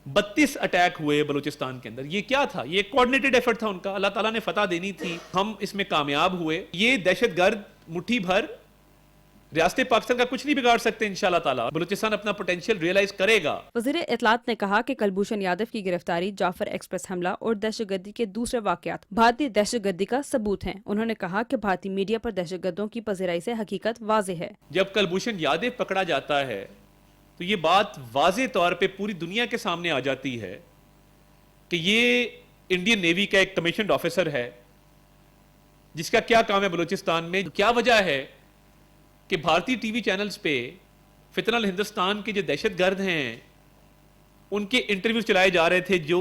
[SPEAKER 12] 32 اٹیک ہوئے بلوچستان کے اندر۔ یہ کیا تھا؟ یہ کوآرڈینیٹڈ ایفرٹ تھا ان کا، اللہ تعالیٰ نے فتح دینی تھی، ہم اس میں کامیاب ہوئے۔ یہ دہشت گرد مٹھی بھر ریاست پاکستان کا کچھ نہیں بگاڑ سکتے انشاءاللہ تعالیٰ۔ بلوچستان اپنا پوٹینشیل ریئلائز کرے گا۔
[SPEAKER 11] وزیر اطلاعات نے کہا کہ کلبھوشن یادو کی گرفتاری، جعفر ایکسپریس حملہ اور دہشت گردی کے دوسرے واقعات بھارتی دہشت گردی کا ثبوت ہیں۔ انہوں نے کہا کہ بھارتی میڈیا پر دہشت گردوں کی پذیرائی سے حقیقت واضح ہے۔
[SPEAKER 12] جب کلبھوشن یادو پکڑا جاتا ہے تو یہ بات واضح طور پہ پوری دنیا کے سامنے آ جاتی ہے کہ یہ انڈین نیوی کا ایک کمیشنڈ آفیسر ہے، جس کا کیا کام ہے بلوچستان میں۔ کیا وجہ ہے کہ بھارتی ٹی وی چینلز پہ فتنہ الہندوستان کے جو دہشت گرد ہیں ان کے انٹرویوز چلائے جا رہے تھے، جو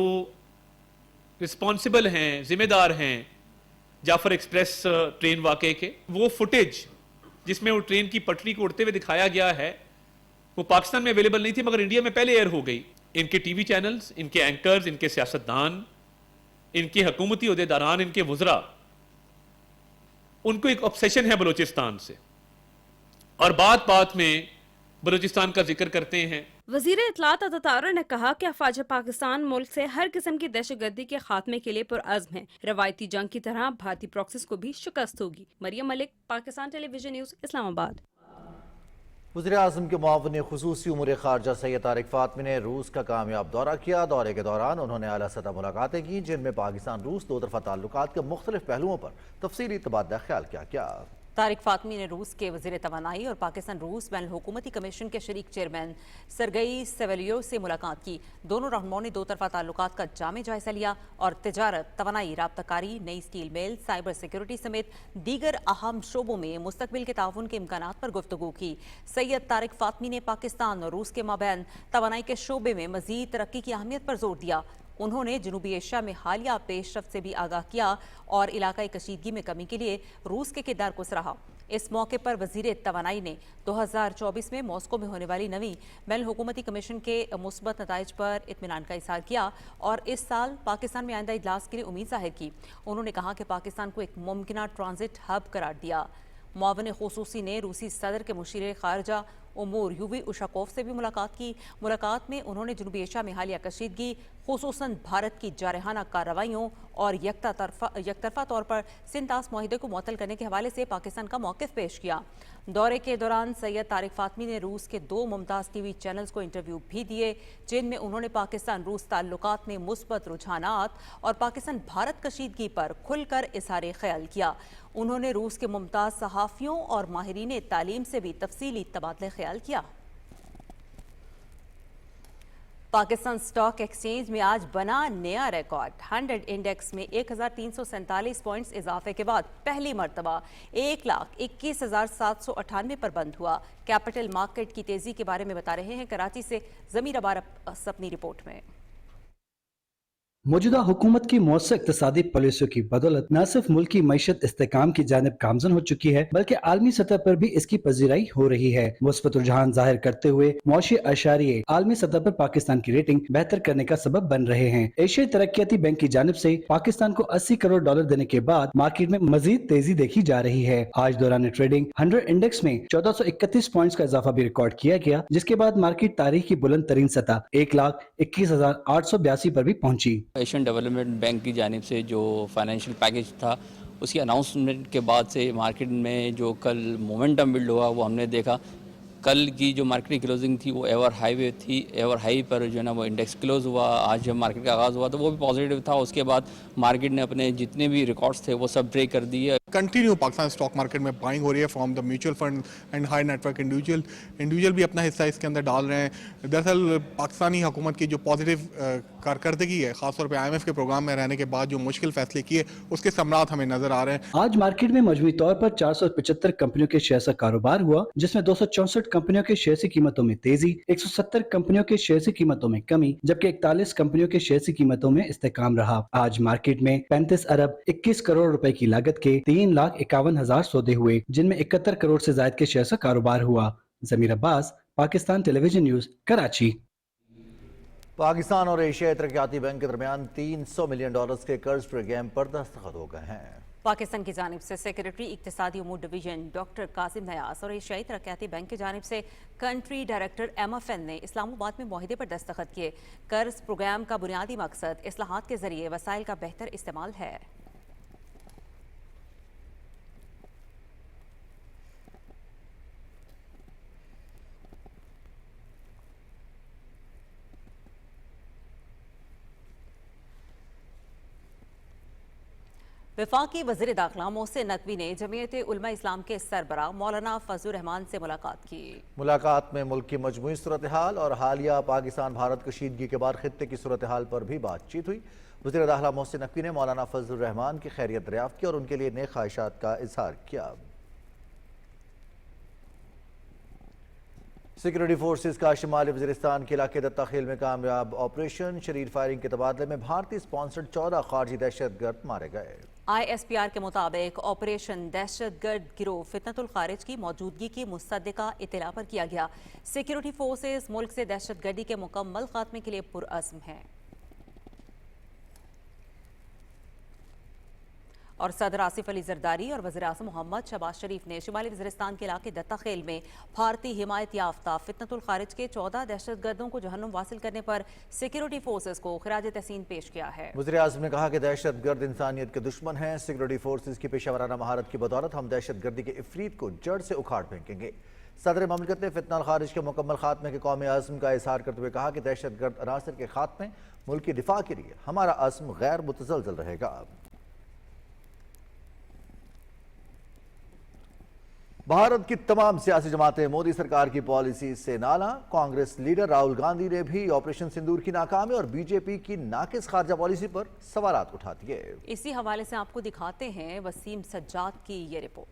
[SPEAKER 12] رسپانسبل ہیں، ذمہ دار ہیں جعفر ایکسپریس ٹرین واقعے کے۔ وہ فوٹیج جس میں وہ ٹرین کی پٹری کو اڑتے ہوئے دکھایا گیا ہے، وہ پاکستان میں اویلیبل نہیں تھی، مگر انڈیا میں پہلے ایئر ہو گئی۔ ان کے ٹی وی چینلز، ان کے اینکرز، ان کے سیاستدان، ان کے حکومتی عہدیداران، ان کے وزراء، ان کو ایک obsession ہے بلوچستان سے، اور بات بات میں بلوچستان کا ذکر کرتے ہیں۔
[SPEAKER 11] وزیر اطلاعات عطاء تارڑ نے کہا کہ افواج پاکستان ملک سے ہر قسم کی دہشت گردی کے خاتمے کے لیے پرعزم ہیں۔ روایتی جنگ کی طرح بھارتی پراکسس کو بھی شکست ہوگی۔ مریم ملک، پاکستان ٹیلی ویژن نیوز، اسلام آباد۔
[SPEAKER 1] وزیر اعظم کے معاون خصوصی امور خارجہ سید طارق فاطمی نے روس کا کامیاب دورہ کیا۔ دورے کے دوران انہوں نے اعلیٰ سطح ملاقاتیں کی، جن میں پاکستان روس دو طرفہ تعلقات کے مختلف پہلوؤں پر تفصیلی تبادلہ خیال کیا۔
[SPEAKER 2] طارق فاطمی نے روس کے وزیر توانائی اور پاکستان روس بین الحکومتی کمیشن کے شریک چیئرمین سرگئی سیولیو سے ملاقات کی۔ دونوں رہنماؤں نے دو طرفہ تعلقات کا جامع جائزہ لیا اور تجارت، توانائی، رابطہ کاری، نئی اسٹیل میل، سائبر سیکیورٹی سمیت دیگر اہم شعبوں میں مستقبل کے تعاون کے امکانات پر گفتگو کی۔ سید طارق فاطمی نے پاکستان اور روس کے مابین توانائی کے شعبے میں مزید ترقی کی اہمیت پر زور دیا۔ انہوں نے جنوبی ایشیا میں حالیہ پیش رفت سے بھی آگاہ کیا اور علاقائی کشیدگی میں کمی کے لیے روس کے کردار کو سراہا۔ اس موقع پر وزیر توانائی نے 2024 میں ماسکو میں ہونے والی نویں بین الحکومتی کمیشن کے مثبت نتائج پر اطمینان کا اظہار کیا اور اس سال پاکستان میں آئندہ اجلاس کے لیے امید ظاہر کی۔ انہوں نے کہا کہ پاکستان کو ایک ممکنہ ٹرانزٹ ہب قرار دیا۔ معاون خصوصی نے روسی صدر کے مشیر خارجہ उमूर यूवी उशाकोव से भी मुलाकात की। मुलाकात में उन्होंने जनूबी एशिया में हालिया कशीदगी, खुसूसन भारत की जारहाना कार्रवाइयों और यकतरफा तौर पर सिंतास माहिदे को मुअत्तल करने के हवाले से पाकिस्तान का मौक़िफ़ पेश किया। दौरे के दौरान सैयद तारिक फातमी ने रूस के 2 मुमताज़ टीवी चैनल्स को इंटरव्यू भी दिए, जिनमें उन्होंने पाकिस्तान रूस ताल्लुकात में मुस्बत रुझानात और पाकिस्तान भारत कशीदगी पर खुलकर इज़हार ख्याल किया। उन्होंने रूस के मुमताज़ सहाफ़ियों और माहिरीन तालीम से भी तफसीली तबादला ख्याल किया। पाकिस्तान स्टॉक एक्सचेंज में आज बना नया रिकॉर्ड। 100 इंडेक्स में 1347 पॉइंट्स इजाफे के बाद पहली मरतबा 1,21,798 पर बंद हुआ। कैपिटल मार्केट की तेजी के बारे में बता रहे हैं कराची से ज़मीर अबार अपनी रिपोर्ट में।
[SPEAKER 13] मौजूदा हुकूमत की मौसर इक़्तिसादी पॉलिसियों की बदौलत न सिर्फ मुल्क की मईशत इस्तेकाम की जानिब गामजन हो चुकी है, बल्कि आलमी सतह पर भी इसकी पजीराई हो रही है। मुस्बत रुझान जाहिर करते हुए मौशी अशारिये आलमी सतह पर पाकिस्तान की रेटिंग बेहतर करने का सबब बन रहे हैं। एशियाई तरक्याती बैंक की जानिब से पाकिस्तान को $80 करोड़ देने के बाद मार्केट में मजीद तेजी देखी जा रही है। आज दौरान ट्रेडिंग 100 इंडेक्स में 1431 पॉइंट्स का इजाफा भी रिकॉर्ड किया गया, जिसके बाद मार्केट तारीख की बुलंद तरीन सतह 1,21,882 पर भी पहुंची।
[SPEAKER 14] एशियन डेवलपमेंट बैंक की जानिब से जो फाइनेंशियल पैकेज था, उसकी अनाउंसमेंट के बाद से मार्केट में जो कल मोमेंटम बिल्ड हुआ वो हमने देखा। कल की जो मार्केट की क्लोजिंग थी वो एवर हाई पे थी, एवर हाई पर जो है ना वो इंडेक्स क्लोज हुआ। आज जब मार्केट का आगाज़ हुआ तो वो भी पॉजिटिव था। उसके बाद मार्केट ने अपने जितने भी रिकॉर्ड्स थे वो सब ब्रेक कर दिए।
[SPEAKER 15] कंटिन्यू पाकिस्तान स्टॉक मार्केट में बाइंग हो रही है from the mutual fund and high network individual भी अपना हिस्सा इसके अंदर डाल रहे हैं। दरअसल पाकिस्तानी हुकूमत की जो पॉजिटिव कारकर्दगी है, खासतौर पे IMF के प्रोग्राम में रहने के बाद जो मुश्किल फैसले किए, उसके समरात हमें नजर आ रहे हैं।
[SPEAKER 13] आज मार्केट में मजमूई तौर पर 475 कंपनियों के शेयर का कारोबार हुआ, जिसमें 264 कंपनियों के शेयर की कीमतों में तेजी, 170 कंपनियों के शेयर की कीमतों में कमी, जबकि 41 कंपनियों के शेयर की कीमतों में इस्तेकाम रहा। आज मार्केट में 35 अरब 21 करोड़ रुपए की लागत के 3,51,000 सौदे हुए, जिनमें 71 करोड़ से ज्यादा के शेयर का कारोबार हुआ। ज़मीर अब्बास, पाकिस्तान टेलीविजन न्यूज, कराची।
[SPEAKER 1] पाकिस्तान और एशियाई तरक्याती बैंक के दरमियान $300 मिलियन के कर्ज प्रोग्राम पर दस्तखत हो गए हैं।
[SPEAKER 2] पाकिस्तान की जानिब से सेक्रेटरी इक्तिसादी उमूर डिवीजन डॉक्टर कासिम नयास और एशियाई तरक्याती बैंक की जानिब से कंट्री डायरेक्टर MFN ने इस्लामाबाद में मुआहिदे पर दस्तखत किए। कर्ज प्रोग्राम का बुनियादी मकसद इस्लाहात के जरिए वसाइल का बेहतर इस्तेमाल है। वफाकी वज़ीर दाखिला मोहसिन नकवी ने जमीयत उलमा इस्लाम के सरबराह मौलाना फजलुर रहमान से मुलाकात की। मुलाकात में मुल्क की मजमूई सूरत हाल और हालिया पाकिस्तान भारत कशीदगी के बाद खित्ते की सूरत हाल पर भी बातचीत हुई। वज़ीर दाखिला मोहसिन नकवी ने मौलाना फजलुर रहमान की खैरियत दरियाफ्त की और उनके लिए नेक ख्वाहिशात का इजहार किया। सिक्योरिटी फोर्सेस का शिमाली वज़ीरिस्तान के इलाके दत्ता खेल में कामयाब ऑपरेशन। शरीर फायरिंग के तबादले में भारतीय स्पॉन्सर्ड 14 खारजी दहशतगर्द मारे गए। ISPR के मुताबिक ऑपरेशन दहशतगर्द गिरोह फितनतुल खारिज की मौजूदगी की मुसद्दिका इत्तला पर किया गया। सिक्योरिटी फोर्सेस मुल्क से दहशतगर्दी के मुकम्मल खात्मे के लिए पुरअज़्म हैं। और सदर आसिफ अली जरदारी और वज़ीर आज़म मोहम्मद शहबाज शरीफ ने शुमाली वज़ीरिस्तान के इलाके दत्ता खेल में भारतीय हिमायत याफ्ता फितनतुल खारिज के 14 दहशतगर्दों को जहन्नुम वासिल करने पर सिक्योरिटी फोर्सेस को खिराज तहसीन पेश किया है। वज़ीर आज़म ने कहा कि दहशतगर्द इंसानियत के दुश्मन हैं। सिक्योरिटी फोर्सेस की पेशावराना महारत की बदौलत हम दहशतगर्दी के इफरीत को जड़ से उखाड़ फेंकेंगे। सदर ममलिकत ने फितना खारिज के मुकम्मल खात्मे के कौमी आज़म का इज़हार करते हुए कहा कि दहशतगर्द अनासर के खात्मे मुल्क की दिफा के लिए हमारा आज़म गैर मुतज़लज़ल रहेगा। भारत की तमाम सियासी जमातें मोदी सरकार की पॉलिसी से नाला। कांग्रेस लीडर राहुल गांधी ने भी ऑपरेशन सिंदूर की नाकामी और बीजेपी की नाकिस खारजा पॉलिसी पर सवालात उठा दिए। इसी हवाले से आपको दिखाते हैं वसीम सज्जाद की ये रिपोर्ट।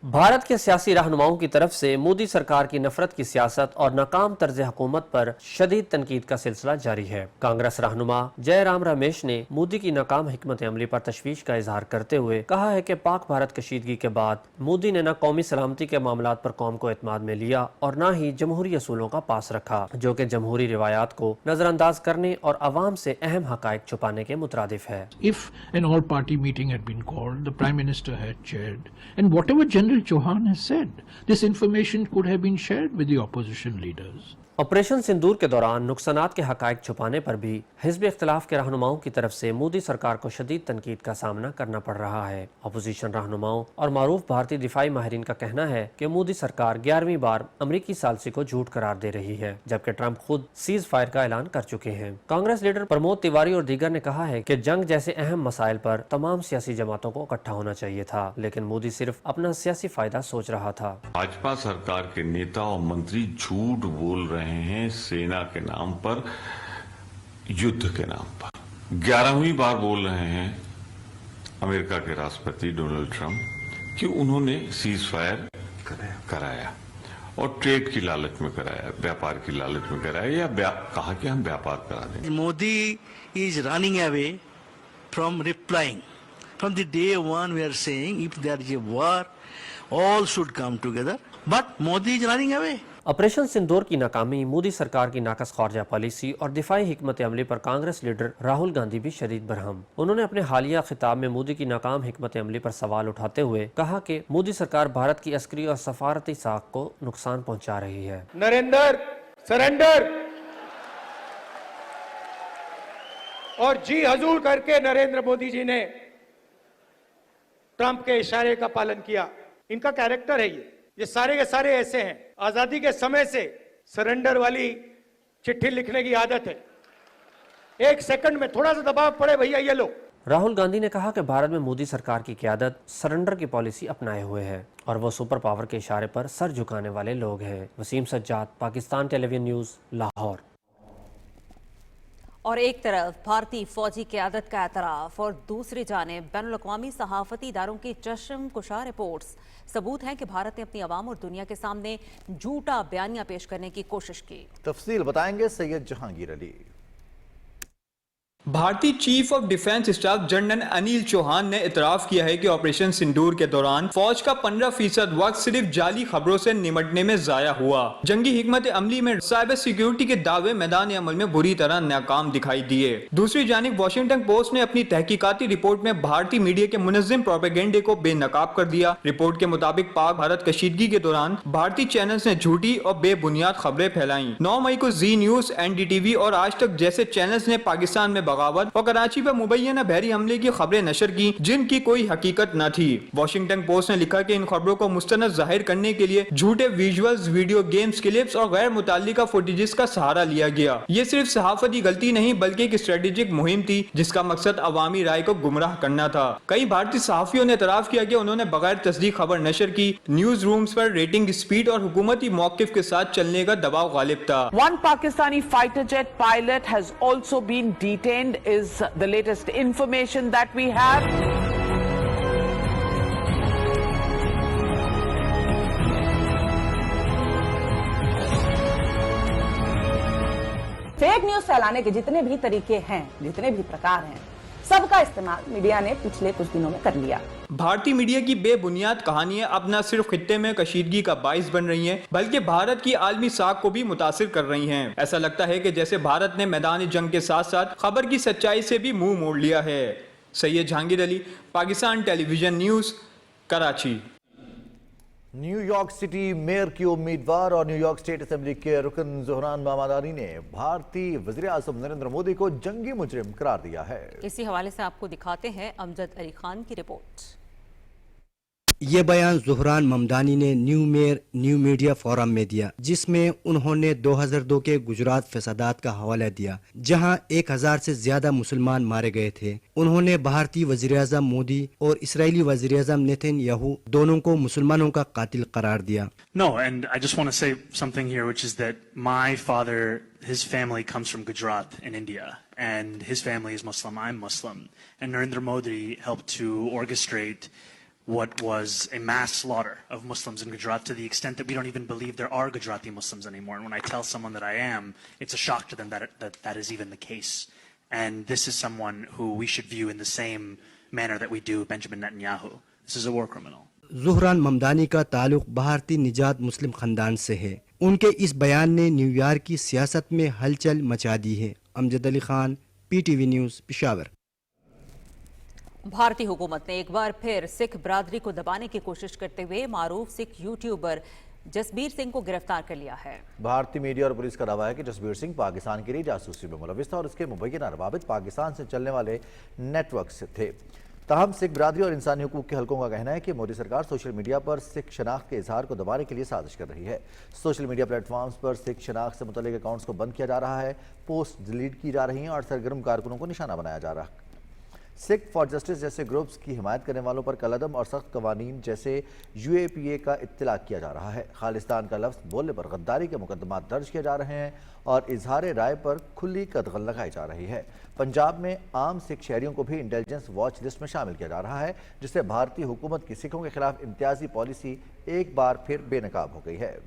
[SPEAKER 4] भारत के सियासी रहनुमाओं की तरफ से मोदी सरकार की नफरत की सियासत और नाकाम तर्ज हुकूमत पर शदीद तनकीद का सिलसिला जारी है। कांग्रेस रहनुमा जयराम रमेश ने मोदी की नाकाम हिकमत अमली पर तशवीश का इजहार करते हुए कहा है कि पाक भारत कशीदगी के बाद मोदी ने न कौमी सलामती के मामलात पर कौम को एतमाद में लिया और न ही जमहूरी असूलों का पास रखा, जो कि जमहूरी रिवायात को नजरअंदाज करने और अवाम से अहम हकायक छुपाने के मुतरादिफ है।
[SPEAKER 16] If an all-party meeting had been called, the Prime Minister had chaired, and whatever general Anil Chauhan has said. This information could have been shared with the opposition leaders.
[SPEAKER 4] Operation Sindoor के दौरान नुकसानात के हकायक छुपाने पर भी हिज़्ब इख्तिलाफ के रहनुमाओं की तरफ से मोदी सरकार को शदीद तनकीद का सामना करना पड़ रहा है। अपोजिशन रहनुमाओं और मारूफ भारतीय दिफाई माहिरीन का कहना है कि मोदी सरकार 11वीं बार अमरीकी सालसी को झूठ करार दे रही है, जबकि ट्रंप खुद सीज फायर का ऐलान कर चुके हैं। कांग्रेस लीडर प्रमोद तिवारी और दीगर ने कहा है कि जंग जैसे अहम मसाइल पर तमाम सियासी जमातों को इकट्ठा होना चाहिए था, लेकिन मोदी सिर्फ अपना सियासी फायदा सोच रहा था।
[SPEAKER 17] भाजपा सरकार के नेता और मंत्री झूठ बोल रहे हैं सेना के नाम पर, युद्ध के नाम पर। 11वीं बार बोल रहे हैं अमेरिका के राष्ट्रपति डोनाल्ड ट्रंप कि उन्होंने सीज फायर कराया और ट्रेड की लालच में कराया, व्यापार की लालच में कराया, या कहा कि हम व्यापार करा देंगे।
[SPEAKER 18] Modi is running away from replying. From the day one we are saying if there is a war, all should come together. But Modi is running away.
[SPEAKER 4] Operation Sindoor की नाकामी, मोदी सरकार की नाकस खारजा पॉलिसी और दिफाई हिकमत अमली पर कांग्रेस लीडर राहुल गांधी भी शदीद बरहम। उन्होंने अपने हालिया खिताब में मोदी की नाकाम हिकमत अमली पर सवाल उठाते हुए कहा कि मोदी सरकार भारत की अस्करी और सफारती साख को नुकसान पहुंचा रही है।
[SPEAKER 19] नरेंद्र सरेंडर और जी हजूर करके नरेंद्र मोदी जी ने ट्रंप के इशारे का पालन किया। इनका कैरेक्टर है ये सारे के सारे ऐसे हैं। आजादी के समय से सरेंडर वाली चिट्ठी लिखने की आदत है। एक सेकंड में थोड़ा सा दबाव पड़े भैया ये लो।
[SPEAKER 4] राहुल गांधी ने कहा कि भारत में मोदी सरकार की क़यादत सरेंडर की पॉलिसी अपनाए हुए है और वो सुपर पावर के इशारे पर सर झुकाने वाले लोग हैं। Wasim Sajjad, Pakistan television news, Lahore.
[SPEAKER 2] और एक तरफ भारतीय फौजी क़यादत का एतराफ़ और दूसरी जानिब बैनुल-अक़वामी सहाफ़ती इदारों की चश्म-कुशा रिपोर्ट्स सबूत हैं कि भारत ने अपनी आवाम और दुनिया के सामने झूठा बयानिया पेश करने की कोशिश की।
[SPEAKER 1] तफसील बताएंगे सैयद जहांगीर अली।
[SPEAKER 20] भारतीय chief of defence staff general Anil Chauhan ने इतराफ किया है कि ऑपरेशन सिंदूर के दौरान फौज का 15% वक्त सिर्फ जाली खबरों से निमटने में जाया हुआ। जंगी हिकमत अमली में साइबर सिक्योरिटी के दावे मैदान अमल में बुरी तरह नाकाम दिखाई दिए। दूसरी जानिब वॉशिंगटन पोस्ट ने अपनी तहकीकाती रिपोर्ट में भारतीय मीडिया के मुनज़्ज़िम प्रोपेगेंडे को बेनकाब कर दिया। रिपोर्ट के मुताबिक पाक भारत कशीदगी के दौरान भारतीय चैनल्स ने झूठी और बेबुनियाद खबरें फैलाई। 9 मई को जी न्यूज, NDTV और आज तक जैसे चैनल्स ने पाकिस्तान में बगावत और कराची पर मुबैना बहरी हमले की खबरें नशर की जिनकी कोई हकीकत न थी। वॉशिंगटन पोस्ट ने लिखा कि इन खबरों को मुस्तनद जाहिर करने के लिए झूठे विजुअल्स, वीडियो गेम्स, क्लिप्स और गैर मुताल्लिका फुटेजेस का सहारा लिया गया। ये सिर्फ सहाफती गलती नहीं बल्कि एक स्ट्रेटेजिक मुहिम थी जिसका मकसद अवामी राय को गुमराह करना था। कई भारतीय सहाफियों ने एतराफ किया कि उन्होंने बगैर तस्दीक खबर नशर की। न्यूज रूम्स पर रेटिंग, स्पीड और हुकूमती मौकिफ के साथ चलने का दबाव गालिब था।
[SPEAKER 21] One Pakistani fighter jet pilot has also been detained is the latest information that we have.
[SPEAKER 22] Fake news फैलाने के जितने भी तरीके हैं, जितने भी प्रकार हैं, सबका इस्तेमाल मीडिया ने पिछले कुछ दिनों में कर लिया।
[SPEAKER 20] भारतीय मीडिया की बेबुनियाद कहानियां अब न सिर्फ खित्ते में कशीदगी का बाइस बन रही हैं, बल्कि भारत की आलमी साख को भी मुतासिर कर रही हैं। ऐसा लगता है कि जैसे भारत ने मैदान जंग के साथ साथ खबर की सच्चाई से भी मुंह मोड़ लिया है। Syed Jahangir Ali, Pakistan television news, Karachi.
[SPEAKER 1] New York city mayor की उम्मीदवार और न्यूयॉर्क स्टेट असेंबली के रुकन ज़ुहरान मामादानी ने भारतीय वज़ीर आज़म नरेंद्र मोदी को जंगी मुजरिम करार दिया है।
[SPEAKER 2] इसी हवाले से आपको दिखाते हैं अमजद अली खान की रिपोर्ट।
[SPEAKER 23] ये बयान ज़ुहरान ममदानी ने new mayor new media forum में दिया, जिसमें उन्होंने 2002 के गुजरात फसादात का हवाला दिया जहां 1000 से ज्यादा मुसलमान मारे गए थे। उन्होंने भारतीय वज़ीर-ए-आज़म मोदी और इस्राएली वज़ीर-ए-आज़म नेतन्याहू दोनों को मुसलमानों का कातिल करार दिया।
[SPEAKER 24] No, and I just want to say something here, which is that my father, his family comes from Gujarat in India, and his family is Muslim, I'm Muslim, and Narendra Modi helped to orchestrate what was a mass slaughter of Muslims in Gujarat to the extent that we don't even believe there are Gujarati Muslims anymore. And when I tell someone that I am, it's a shock to them that is even the case. And this is someone who we should view in the same manner that we do Benjamin Netanyahu. This is a war criminal.
[SPEAKER 23] ज़ुहरान Mamdani का ताल्लुक भारतीय निजात मुस्लिम खानदान से है। उनके इस बयान ने न्यूयॉर्क की सियासत में हलचल मचा दी है। Amjad Ali Khan, PTV news, Peshawar.
[SPEAKER 2] भारतीय हुकूमत ने एक बार फिर सिख बरादरी को दबाने की कोशिश करते हुए मारूफ सिख यूट्यूबर जसबीर सिंह को गिरफ्तार कर लिया है।
[SPEAKER 1] भारतीय मीडिया और पुलिस का दावा है कि जसबीर सिंह पाकिस्तान के लिए जासूसी में मुलविस था और उसके मुबैना रवाबित पाकिस्तान से चलने वाले नेटवर्क से थे। ताहम सिख बरादरी और इंसानी हुकूक के हलकों का कहना है कि मोदी सरकार सोशल मीडिया पर सिख शनाख्त के इजहार को दबाने के लिए साजिश कर रही है। सोशल मीडिया प्लेटफॉर्म्स पर सिख शनाख्त से मुतल्लिक अकाउंट्स को बंद किया जा रहा है, पोस्ट डिलीट की जा रही हैं और सरगर्म कारकुनों को निशाना बनाया जा रहा है। सिख फॉर जस्टिस जैसे ग्रुप्स की हिमायत करने वालों पर कलअदम और सख्त कवानीन जैसे UAPA का इत्तलाक किया जा रहा है। खालिस्तान का लफ्ज़ बोलने पर गद्दारी के मुकदमात दर्ज किए जा रहे हैं और इजहार राय पर खुली कदगन लगाई जा रही है। पंजाब में आम सिख शहरियों को भी इंटेलिजेंस वॉच लिस्ट में शामिल किया जा रहा है, जिससे भारतीय हुकूमत की सिखों के खिलाफ इम्तियाजी पॉलिसी एक बार फिर बेनकाब हो गई है।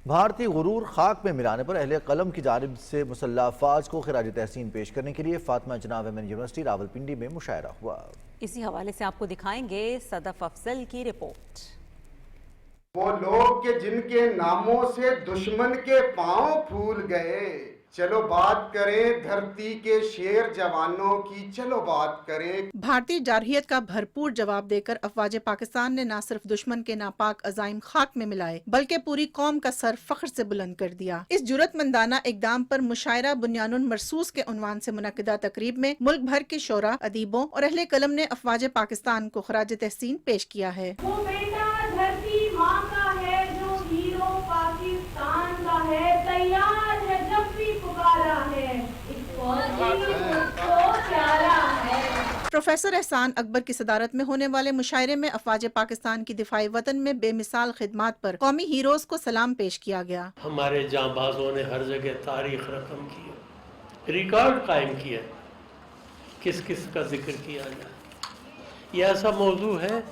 [SPEAKER 1] भारतीय गुरूर खाक में मिलाने पर अहले कलम की जानिब से मुसल्लह अफवाज को खिराज तहसीन पेश करने के लिए फातिमा जिन्ना वुमेन यूनिवर्सिटी रावलपिंडी में मुशायरा हुआ।
[SPEAKER 2] इसी हवाले से आपको दिखाएंगे सदफ अफजल की रिपोर्ट।
[SPEAKER 3] वो लोग के जिनके नामों से दुश्मन के पांव फूल गए, चलो बात करें धरती के शेर जवानों की, चलो बात करें।
[SPEAKER 6] भारतीय जारहियत का भरपूर जवाब देकर अफवाज पाकिस्तान ने न सिर्फ दुश्मन के नापाक अजाइम खाक में मिलाए बल्कि पूरी कौम का सर फख्र से बुलंद कर दिया। इस जुरतमंदाना इकदाम पर मुशायरा बुनियानुन मरसूस के उन्वान से मुनक्किदा तकरीब में मुल्क भर के शोरा, अदीबों और अहले कलम ने अफवाज पाकिस्तान को खराज तहसीन पेश किया है।
[SPEAKER 7] वो बेटा धरती माँ का है जो हीरो पाकिस्तान का है, तैयार है जब भी पुकारा है, इस फौजी को प्यारा है।
[SPEAKER 6] प्रोफेसर एहसान अकबर की सदारत में होने वाले मुशायरे में अफवाज पाकिस्तान की दिफाई वतन में बेमिसाल खिदमात पर कौमी हीरोज को सलाम पेश किया गया।
[SPEAKER 8] हमारे जांबाजों ने हर जगह तारीख रकम की, रिकॉर्ड कायम किया, किस किस का जिक्र किया जाए। यह ऐसा मौजू है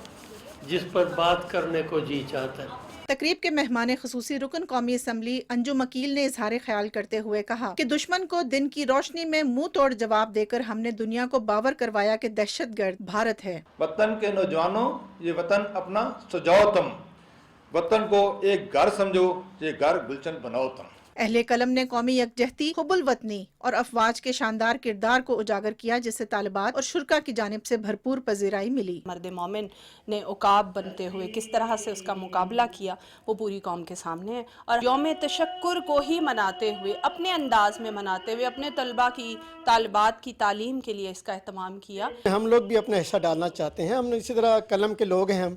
[SPEAKER 8] जिस पर बात करने को जी चाहता है।
[SPEAKER 6] तकरीब के मेहमान खसूसी रुकन कौमी असम्बली अंजुम अकील ने इजहार ख्याल करते हुए कहा कि दुश्मन को दिन की रोशनी में मुंह तोड़ जवाब देकर हमने दुनिया को बावर करवाया कि दहशतगर्द भारत है।
[SPEAKER 25] वतन के नौजवानों, ये वतन अपना सजाओ तुम, वतन को एक घर समझो, ये घर गुलशन बनाओ तुम।
[SPEAKER 6] अहले कलम ने कौमी यकजहती, हुब्बुल वतनी और अफवाज के शानदार किरदार को उजागर किया, जिससे तालिबात और शुरका की जानिब से भरपूर पजीराई मिली।
[SPEAKER 26] मर्द मोमिन ने उकाब बनते हुए किस तरह से उसका मुकाबला किया वो पूरी कौम के सामने है और यौम तशक्कुर को ही मनाते हुए, अपने अंदाज में मनाते हुए, अपने तलबा की तालिबात की तालीम के लिए इसका एहतमाम किया।
[SPEAKER 27] हम लोग भी अपना हिस्सा डालना चाहते हैं। हम इसी तरह कलम के लोग हैं, हम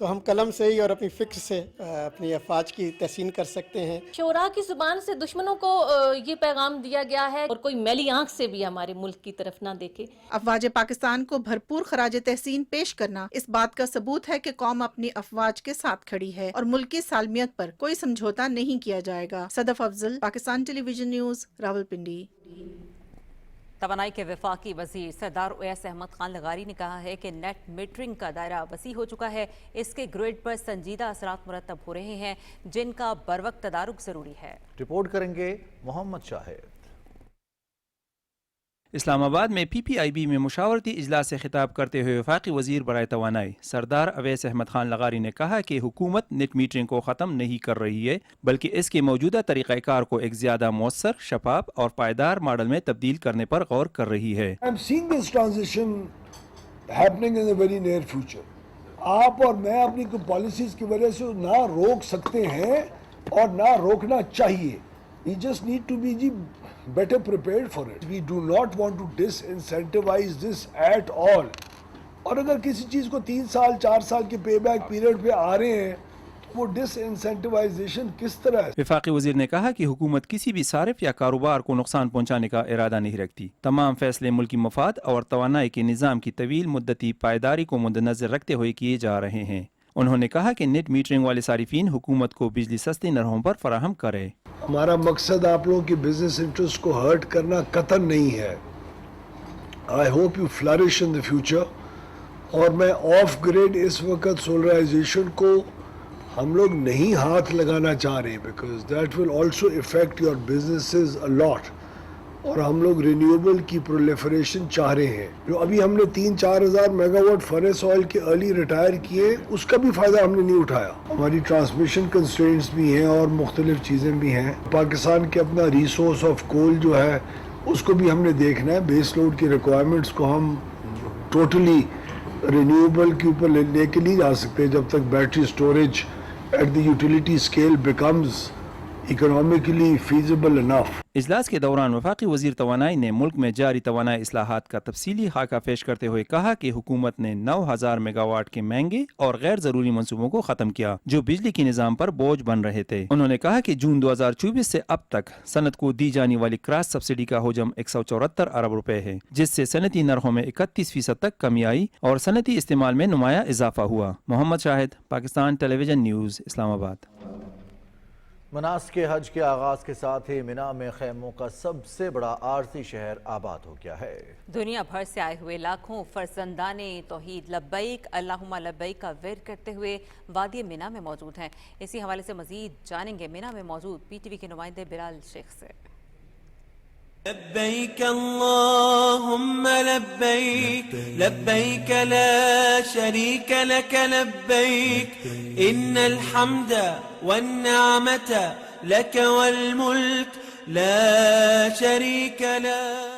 [SPEAKER 27] तो हम कलम से ही और अपनी फिक्र से अपनी अफवाज की तहसीन कर सकते हैं।
[SPEAKER 28] शोरा की जुबान से दुश्मनों को ये पैगाम दिया गया है और कोई मैली आंख से भी हमारे मुल्क की तरफ ना देखे।
[SPEAKER 6] अफवाज पाकिस्तान को भरपूर खराज तहसीन पेश करना इस बात का सबूत है कि कौम अपनी अफवाज के साथ खड़ी है और मुल्क की सालमियत पर कोई समझौता नहीं किया जाएगा। Sadaf Afzal, Pakistan television news, Rawalpindi.
[SPEAKER 2] तवानाई के वफाकी वजीर सरदार उवैस अहमद खान लगारी ने कहा है कि नेट मीटरिंग का दायरा वसी हो चुका है। इसके ग्रिड पर संजीदा असरात मुरतब हो रहे हैं, जिनका बरवक्त तदारुक जरूरी है।
[SPEAKER 1] रिपोर्ट करेंगे मोहम्मद शाहिद।
[SPEAKER 29] इस्लामाबाद में PPIB में मुशावरती इजलास से खिताब करते हुए वफाकी वजीर बराए तवानाई सरदार अवैस अहमद खान लगारी ने कहा कि हुकूमत नेट मीटरिंग को ख़त्म नहीं कर रही है, बल्कि इसके मौजूदा तरीक़ाकार को एक ज़्यादा मौसर, शफाफ और पायदार मॉडल में तब्दील करने पर गौर कर रही है।
[SPEAKER 30] आप और मैं अपनी पॉलिसीज की वजह से ना रोक सकते हैं और ना रोकना चाहिए। We just need to be better prepared for it. We do not want to disincentivize this at all. और अगर किसी चीज को 3 साल 4 साल के पे बैक पीरियड पे आ रहे हैं तो वो डिसइंसेंटिवाइजेशन किस तरह है?
[SPEAKER 29] वफाकी वजीर ने कहा कि हुकूमत किसी भी सारिफ या कारोबार को नुकसान पहुंचाने का इरादा नहीं रखती। तमाम फैसले मुल्की मफाद और तवानाई के निज़ाम की तवील मुद्दती पायदारी को मद्देनजर रखते हुए किए जा रहे हैं। उन्होंने कहा कि नेट मीटरिंग वाले सारिफीन हुकूमत को बिजली सस्ती नरहों पर फराहम करे।
[SPEAKER 30] हमारा मकसद आप लोगों की बिजनेस इंटरेस्ट को हर्ट करना कतई नहीं है। I hope you flourish in the future. और मैं ऑफ ग्रिड इस वक्त सोलराइजेशन को हम लोग नहीं हाथ लगाना चाह रहे, because that will also effect your businesses a lot. और हम लोग रिन्यूएबल की प्रोलिफरेशन चाह रहे हैं। जो अभी हमने 3-4 हज़ार मेगावाट फर्नेस ऑयल के अर्ली रिटायर किए, उसका भी फायदा हमने नहीं उठाया। हमारी ट्रांसमिशन कंस्ट्रेंट्स भी हैं और मुख्तलिफ चीज़ें भी हैं। पाकिस्तान के अपना रिसोर्स ऑफ कोल जो है उसको भी हमने देखना है। बेस लोड की रिक्वायरमेंट्स को हम टोटली रिन्यूएबल के ऊपर लेके नहीं जा सकते जब तक battery storage at the utility scale becomes economically feasible enough.
[SPEAKER 29] इजलास के दौरान वफाकी वजीर तवानाई ने मुल्क में जारी तवानाई इस्लाहात का तफसीली खाका पेश करते हुए कहा कि हुकूमत ने 9000 मेगावाट के महंगे और गैर जरूरी मंसूबों को खत्म किया जो बिजली के निज़ाम पर बोझ बन रहे थे। उन्होंने कहा कि जून 2024 से अब तक सनत को दी जाने वाली क्रॉस सब्सिडी का हजम 174 अरब रुपए है, जिससे सनती नरखों में 31% तक कमी आई और सनती इस्तेमाल में नुमाया इजाफा हुआ। Mohammad Shahid, Pakistan television news, Islamabad.
[SPEAKER 1] मनास के हज के आगाज के साथ ही मिना में खैमों का सबसे बड़ा आरजी शहर आबाद हो गया है।
[SPEAKER 2] दुनिया भर से आए हुए लाखों फरजंदाने तौहीद लब्बैक अल्लाहुम्मा लब्बैक का विर्द करते हुए वादी मिना में मौजूद हैं। इसी हवाले से मजीद जानेंगे मिना में मौजूद पीटीवी के नुमाइंदे बिलाल शेख से।
[SPEAKER 5] लब्बैक अल्लाहुम्मा लब्बैक लब्बैक ला शरीक लक लब्बैक इन्नल हम्द वन्निअमत लक वल मुल्क ला शरीक लक।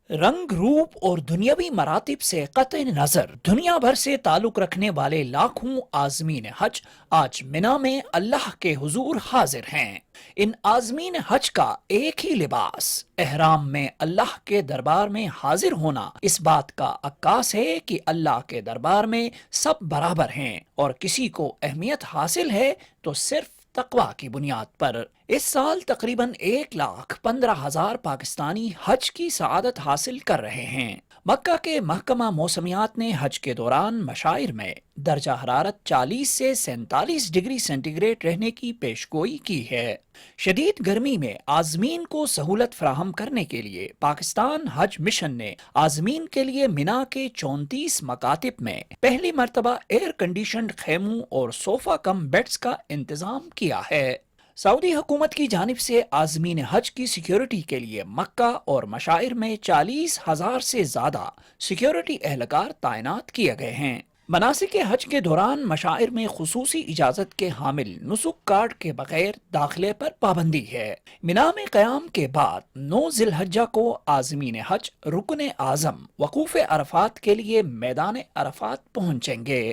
[SPEAKER 9] रंग रूप और दुनियावी मरातिब से कतई नजर दुनिया भर से ताल्लुक रखने वाले लाखों आज़मीन हज आज मिना में अल्लाह के हुजूर हाजिर हैं। इन आज़मीन हज का एक ही लिबास, एहराम में अल्लाह के दरबार में हाजिर होना इस बात का अक्कास है कि अल्लाह के दरबार में सब बराबर हैं और किसी को अहमियत हासिल है तो सिर्फ तकवा की बुनियाद पर। इस साल तकरीबन 1,15,000 पाकिस्तानी हज की सआदत हासिल कर रहे हैं। मक्का के महकमा मौसमियात ने हज के दौरान मशाइर में दर्जा हरारत 40 से 47 डिग्री सेंटीग्रेड रहने की पेशगोई की है। शदीद गर्मी में आज़मीन को सहूलत फराहम करने के लिए पाकिस्तान हज मिशन ने आज़मीन के लिए मिना के 34 मकातिब में पहली मर्तबा एयर कंडीशनड खेमों और सोफा कम बेड्स का इंतजाम किया है। सऊदी हुकूमत की जानिब से आज़मीन हज की सिक्योरिटी के लिए मक्का और मशाइर में 40,000 से ज्यादा सिक्योरिटी एहलकार तैनात किए गए हैं। मनासिक हज के दौरान मशाइर में खुसूसी इजाजत के हामिल नुसुक कार्ड के बगैर दाखिले पर पाबंदी है। मिना में क़याम के बाद 9 ज़िलहज्जा को आज़मीन हज रुकन आज़म वकूफ़ अरफात के लिए मैदान अरफात पहुंचेंगे।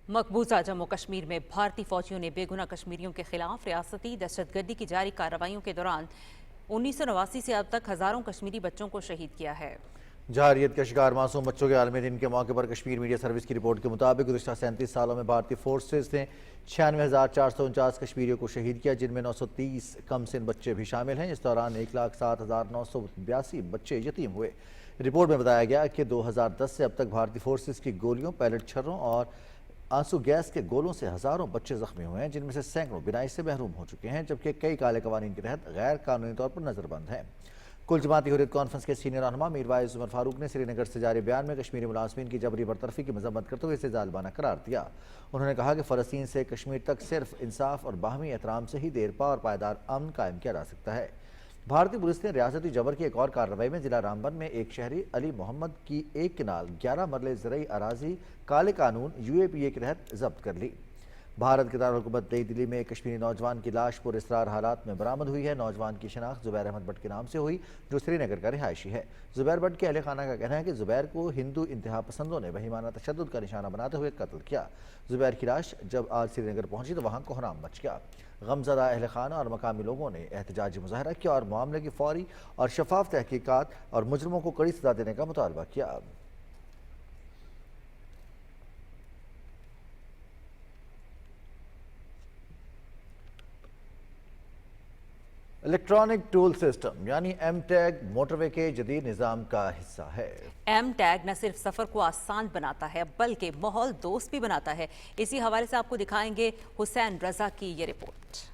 [SPEAKER 2] मकबूजा जम्मू कश्मीर में भारतीय फौजियों ने बेगुनाह कश्मीरियों के खिलाफ रियासती दहशतगर्दी की जारी कार्रवाइयों के दौरान 1989 से अब तक हजारों कश्मीरी बच्चों को शहीद किया है।
[SPEAKER 1] जहारियत का शिकार मासूम बच्चों के आलमी दिन के मौके पर कश्मीर मीडिया सर्विस की रिपोर्ट के मुताबिक गुज़िश्ता 37 सालों में भारतीय फोर्सेज ने 96,449 कश्मीरियों को शहीद किया, जिनमें 930 कम सिन बच्चे भी शामिल हैं। इस दौरान 1,07,982 बच्चे यतीम हुए। रिपोर्ट में बताया गया कि 2010 से अब तक भारतीय फोर्सेज की गोलियों, पैलेट छर्रों और आंसू गैस के गोलों से हजारों बच्चे जख्मी हुए हैं, जिनमें से सैकड़ों बिनाई से महरूम हो चुके हैं, जबकि कई काले कवानीन के तहत गैर कानूनी तौर पर नजरबंद हैं। कुल जमाती हुर्रियत कॉन्फ्रेंस के सीनियर रहनुमा मीर वाइज उमर फारूक ने श्रीनगर से जारी बयान में कश्मीरी मुलाजमीन की जबरी बरतरफी की मजम्मत करते हुए इसे जालिमाना करार दिया। उन्होंने कहा कि फ़लस्तीन से कश्मीर तक सिर्फ इंसाफ और बाहमी एहतराम से ही देरपा और पायदार अमन कायम किया जा सकता है। भारतीय पुलिस ने रियासती जबर की एक और कार्रवाई में जिला रामबन में एक शहरी अली मोहम्मद की एक किनाल 11 मरले ज़रई अराजी काले कानून UAPA के तहत जब्त कर ली। भारत के दारुल-हुकूमत नई दिल्ली में एक कश्मीरी नौजवान की लाश पुरअसरार हालात में बरामद हुई है। नौजवान की शनाख्त जुबैर अहमद भट्ट के नाम से हुई, जो श्रीनगर का रिहायशी है। जुबैर भट्ट के अहले खाना का कहना है कि जुबैर को हिंदू इंतहा पसंदों ने वहीमाना तशद्दुद का निशाना बनाते हुए कत्ल किया। जुबैर की लाश जब आज श्रीनगर पहुंची तो वहां कोहराम मच गया। गमज़दा अहले खाना और मकामी लोगों ने एहतजाजी मुजाहरा किया और मामले की फौरी और शफाफ तहकीकात और मुजरमों को कड़ी सजा देने का मुतालबा किया। इलेक्ट्रॉनिक टूल सिस्टम यानी M-टैग मोटरवे के जदीद निज़ाम का हिस्सा है।
[SPEAKER 2] M-टैग न सिर्फ सफ़र को आसान बनाता है बल्कि माहौल दोस्त भी बनाता है। इसी हवाले से आपको दिखाएंगे हुसैन रजा की ये रिपोर्ट।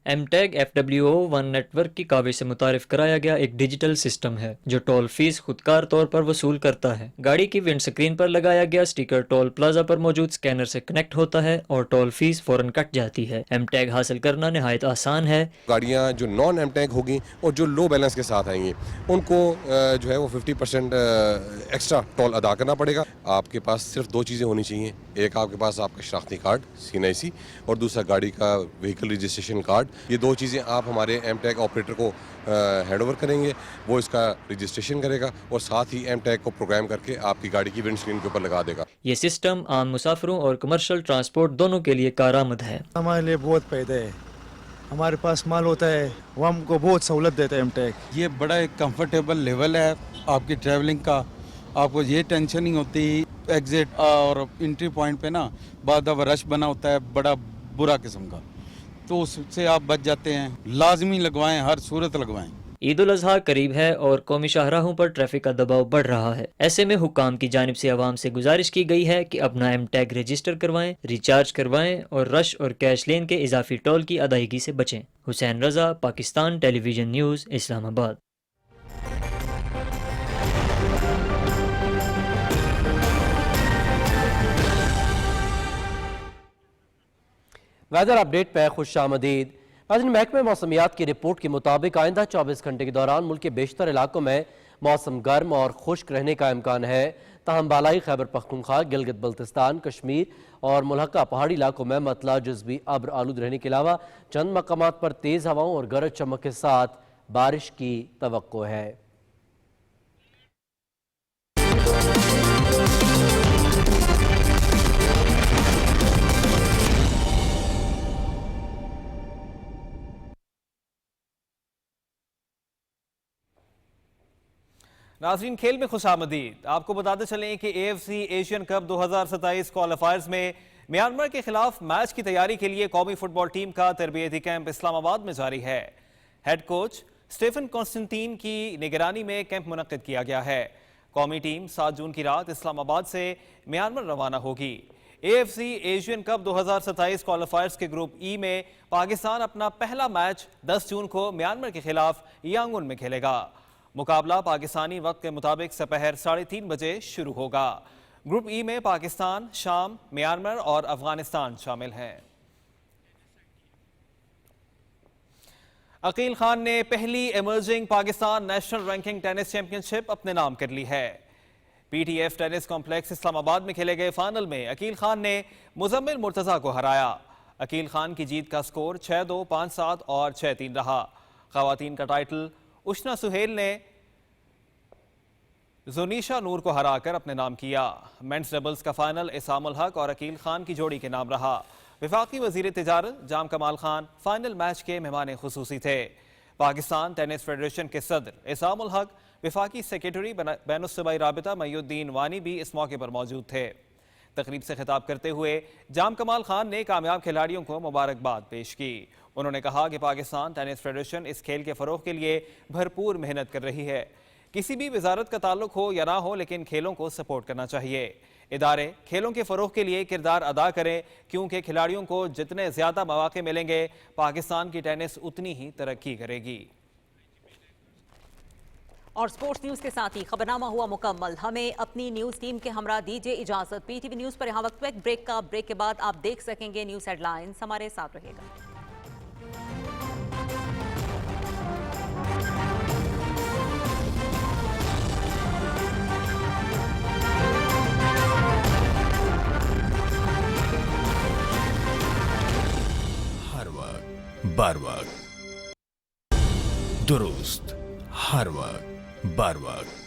[SPEAKER 10] M-टैग FWO1 नेटवर्क की काबिज से मुतारिफ कराया गया एक डिजिटल सिस्टम है जो टोल फीस खुदकार तौर पर वसूल करता है। गाड़ी की विंड स्क्रीन पर लगाया गया स्टिकर टोल प्लाजा पर मौजूद स्कैनर से कनेक्ट होता है और टोल फीस फौरन कट जाती है। M-टैग हासिल करना नहायत आसान है।
[SPEAKER 11] गाड़ियाँ जो नॉन M-टैग होगी और जो लो बैलेंस के साथ आएंगी उनको जो है वो 50% एक्स्ट्रा टोल अदा करना पड़ेगा। आपके पास सिर्फ 2 चीज़ें होनी चाहिए, एक आपके पास आपका शनाख्ती कार्ड CNIC और दूसरा गाड़ी का व्हीकल रजिस्ट्रेशन कार्ड یہ 2 چیزیں آپ ہمارے ایم ٹیک آپریٹر کو ہینڈ اوور کریں گے، وہ اس کا رجسٹریشن کرے گا اور ساتھ ہی ایم ٹیک کو پروگرام کر کے آپ کی گاڑی کی ونڈ اسکرین کے اوپر لگا دے گا۔
[SPEAKER 10] یہ سسٹم عام مسافروں اور کمرشل ٹرانسپورٹ دونوں کے لیے کارآمد ہے۔
[SPEAKER 4] ہمارے لیے بہت فائدہ ہے، ہمارے پاس مال ہوتا ہے، وہ ہم کو بہت سہولت دیتا ہے ایم ٹیک۔
[SPEAKER 12] یہ بڑا ایک کمفرٹیبل لیول ہے آپ کی ٹریولنگ کا، آپ کو یہ ٹینشن نہیں ہوتی ایگزٹ اور انٹری پوائنٹ پہ نا بعد اب رش بنا ہوتا ہے بڑا برا قسم کا، تو اس سے آپ بچ جاتے ہیں۔ لازمی لگوائیں، ہر صورت لگوائیں۔
[SPEAKER 10] عید الاضحیٰ قریب ہے اور قومی شاہراہوں پر ٹریفک کا دباؤ بڑھ رہا ہے، ایسے میں حکام کی جانب سے عوام سے گزارش کی گئی ہے کہ اپنا ایم ٹیگ رجسٹر کروائیں، ریچارج کروائیں اور رش اور کیش لین کے اضافی ٹول کی ادائیگی سے بچیں۔ حسین رضا، پاکستان ٹیلی ویژن نیوز، اسلام آباد۔
[SPEAKER 13] ویدر اپ ڈیٹ پہ خوش آمدید۔ محکمہ موسمیات کی رپورٹ کے مطابق آئندہ 24 گھنٹے کے دوران ملک کے بیشتر علاقوں میں موسم گرم اور خشک رہنے کا امکان ہے، تاہم بالائی خیبر پختونخوا، گلگت بلتستان، کشمیر اور ملحقہ پہاڑی علاقوں میں مطلع جزوی ابر آلود رہنے کے علاوہ چند مقامات پر تیز ہواؤں اور گرج چمک کے ساتھ بارش کی توقع ہے۔
[SPEAKER 14] ناظرین، کھیل میں خوش آمدید۔ آپ کو بتاتے چلیں کہ A F C Asian Cup 2027 qualifiers میں میانمار کے خلاف میچ کی تیاری کے لیے قومی فٹ بال ٹیم کا تربیتی کیمپ اسلام آباد میں جاری ہے۔ ہیڈ کوچ سٹیفن کانسٹنٹین کی نگرانی میں کیمپ منعقد کیا گیا ہے۔ قومی ٹیم 7 جون کی رات اسلام آباد سے میانمار روانہ ہوگی۔ A F C Asian Cup 2027 qualifiers کے گروپ ای میں پاکستان اپنا پہلا میچ 10 جون کو میانمار کے خلاف یانگون میں کھیلے گا۔ مقابلہ پاکستانی وقت کے مطابق سپہر 3:30 بجے شروع ہوگا۔ گروپ ای میں پاکستان، شام، میانمار اور افغانستان شامل ہیں۔ عقیل خان نے پہلی emerging Pakistan national ranking tennis champion اپنے نام کر لی ہے۔ P T F tennis complex Islamabad میں کھیلے گئے فائنل میں عقیل خان نے مزمل مرتضیٰ کو ہرایا۔ عقیل خان کی جیت کا سکور 6-2، 5-7 اور 6-3 رہا۔ خواتین کا ٹائٹل اشنا سہیل نے زونیشا نور کو ہرا کر اپنے نام کیا۔ مینس ڈبلز کا فائنل اسام الحق اور عقیل خان کی جوڑی کے نام رہا۔ وفاقی وزیر تجارت جام کمال خان فائنل میچ کے مہمان خصوصی تھے۔ پاکستان ٹینس فیڈریشن کے صدر اسام الحق، وفاقی سیکریٹری بین الصوبائی رابطہ محی الدین وانی بھی اس موقع پر موجود تھے۔ تقریب سے خطاب کرتے ہوئے جام کمال خان نے کامیاب کھلاڑیوں کو مبارکباد پیش کی۔ انہوں نے کہا کہ پاکستان ٹینس فیڈریشن اس کھیل کے فروغ کے لیے بھرپور محنت کر رہی ہے۔ کسی بھی وزارت کا تعلق ہو یا نہ ہو، لیکن کھیلوں کو سپورٹ کرنا چاہیے۔ ادارے کھیلوں کے فروغ کے لیے کردار ادا کریں، کیونکہ کھلاڑیوں کو جتنے زیادہ مواقع ملیں گے، پاکستان کی ٹینس اتنی ہی ترقی کرے گی۔
[SPEAKER 2] اور سپورٹس نیوز کے ساتھ ہی خبرنامہ ہوا مکمل۔ ہمیں اپنی نیوز ٹیم کے ہمراہ دیجیے اجازت۔ پی ٹی وی نیوز پر یہاں وقت ایک بریک کا۔ بریک کے بعد آپ دیکھ سکیں گے نیوز ہیڈ لائنز۔ ہمارے ساتھ رہے گا۔
[SPEAKER 15] ہر وقت بار وقت درست، ہر وقت بار وقت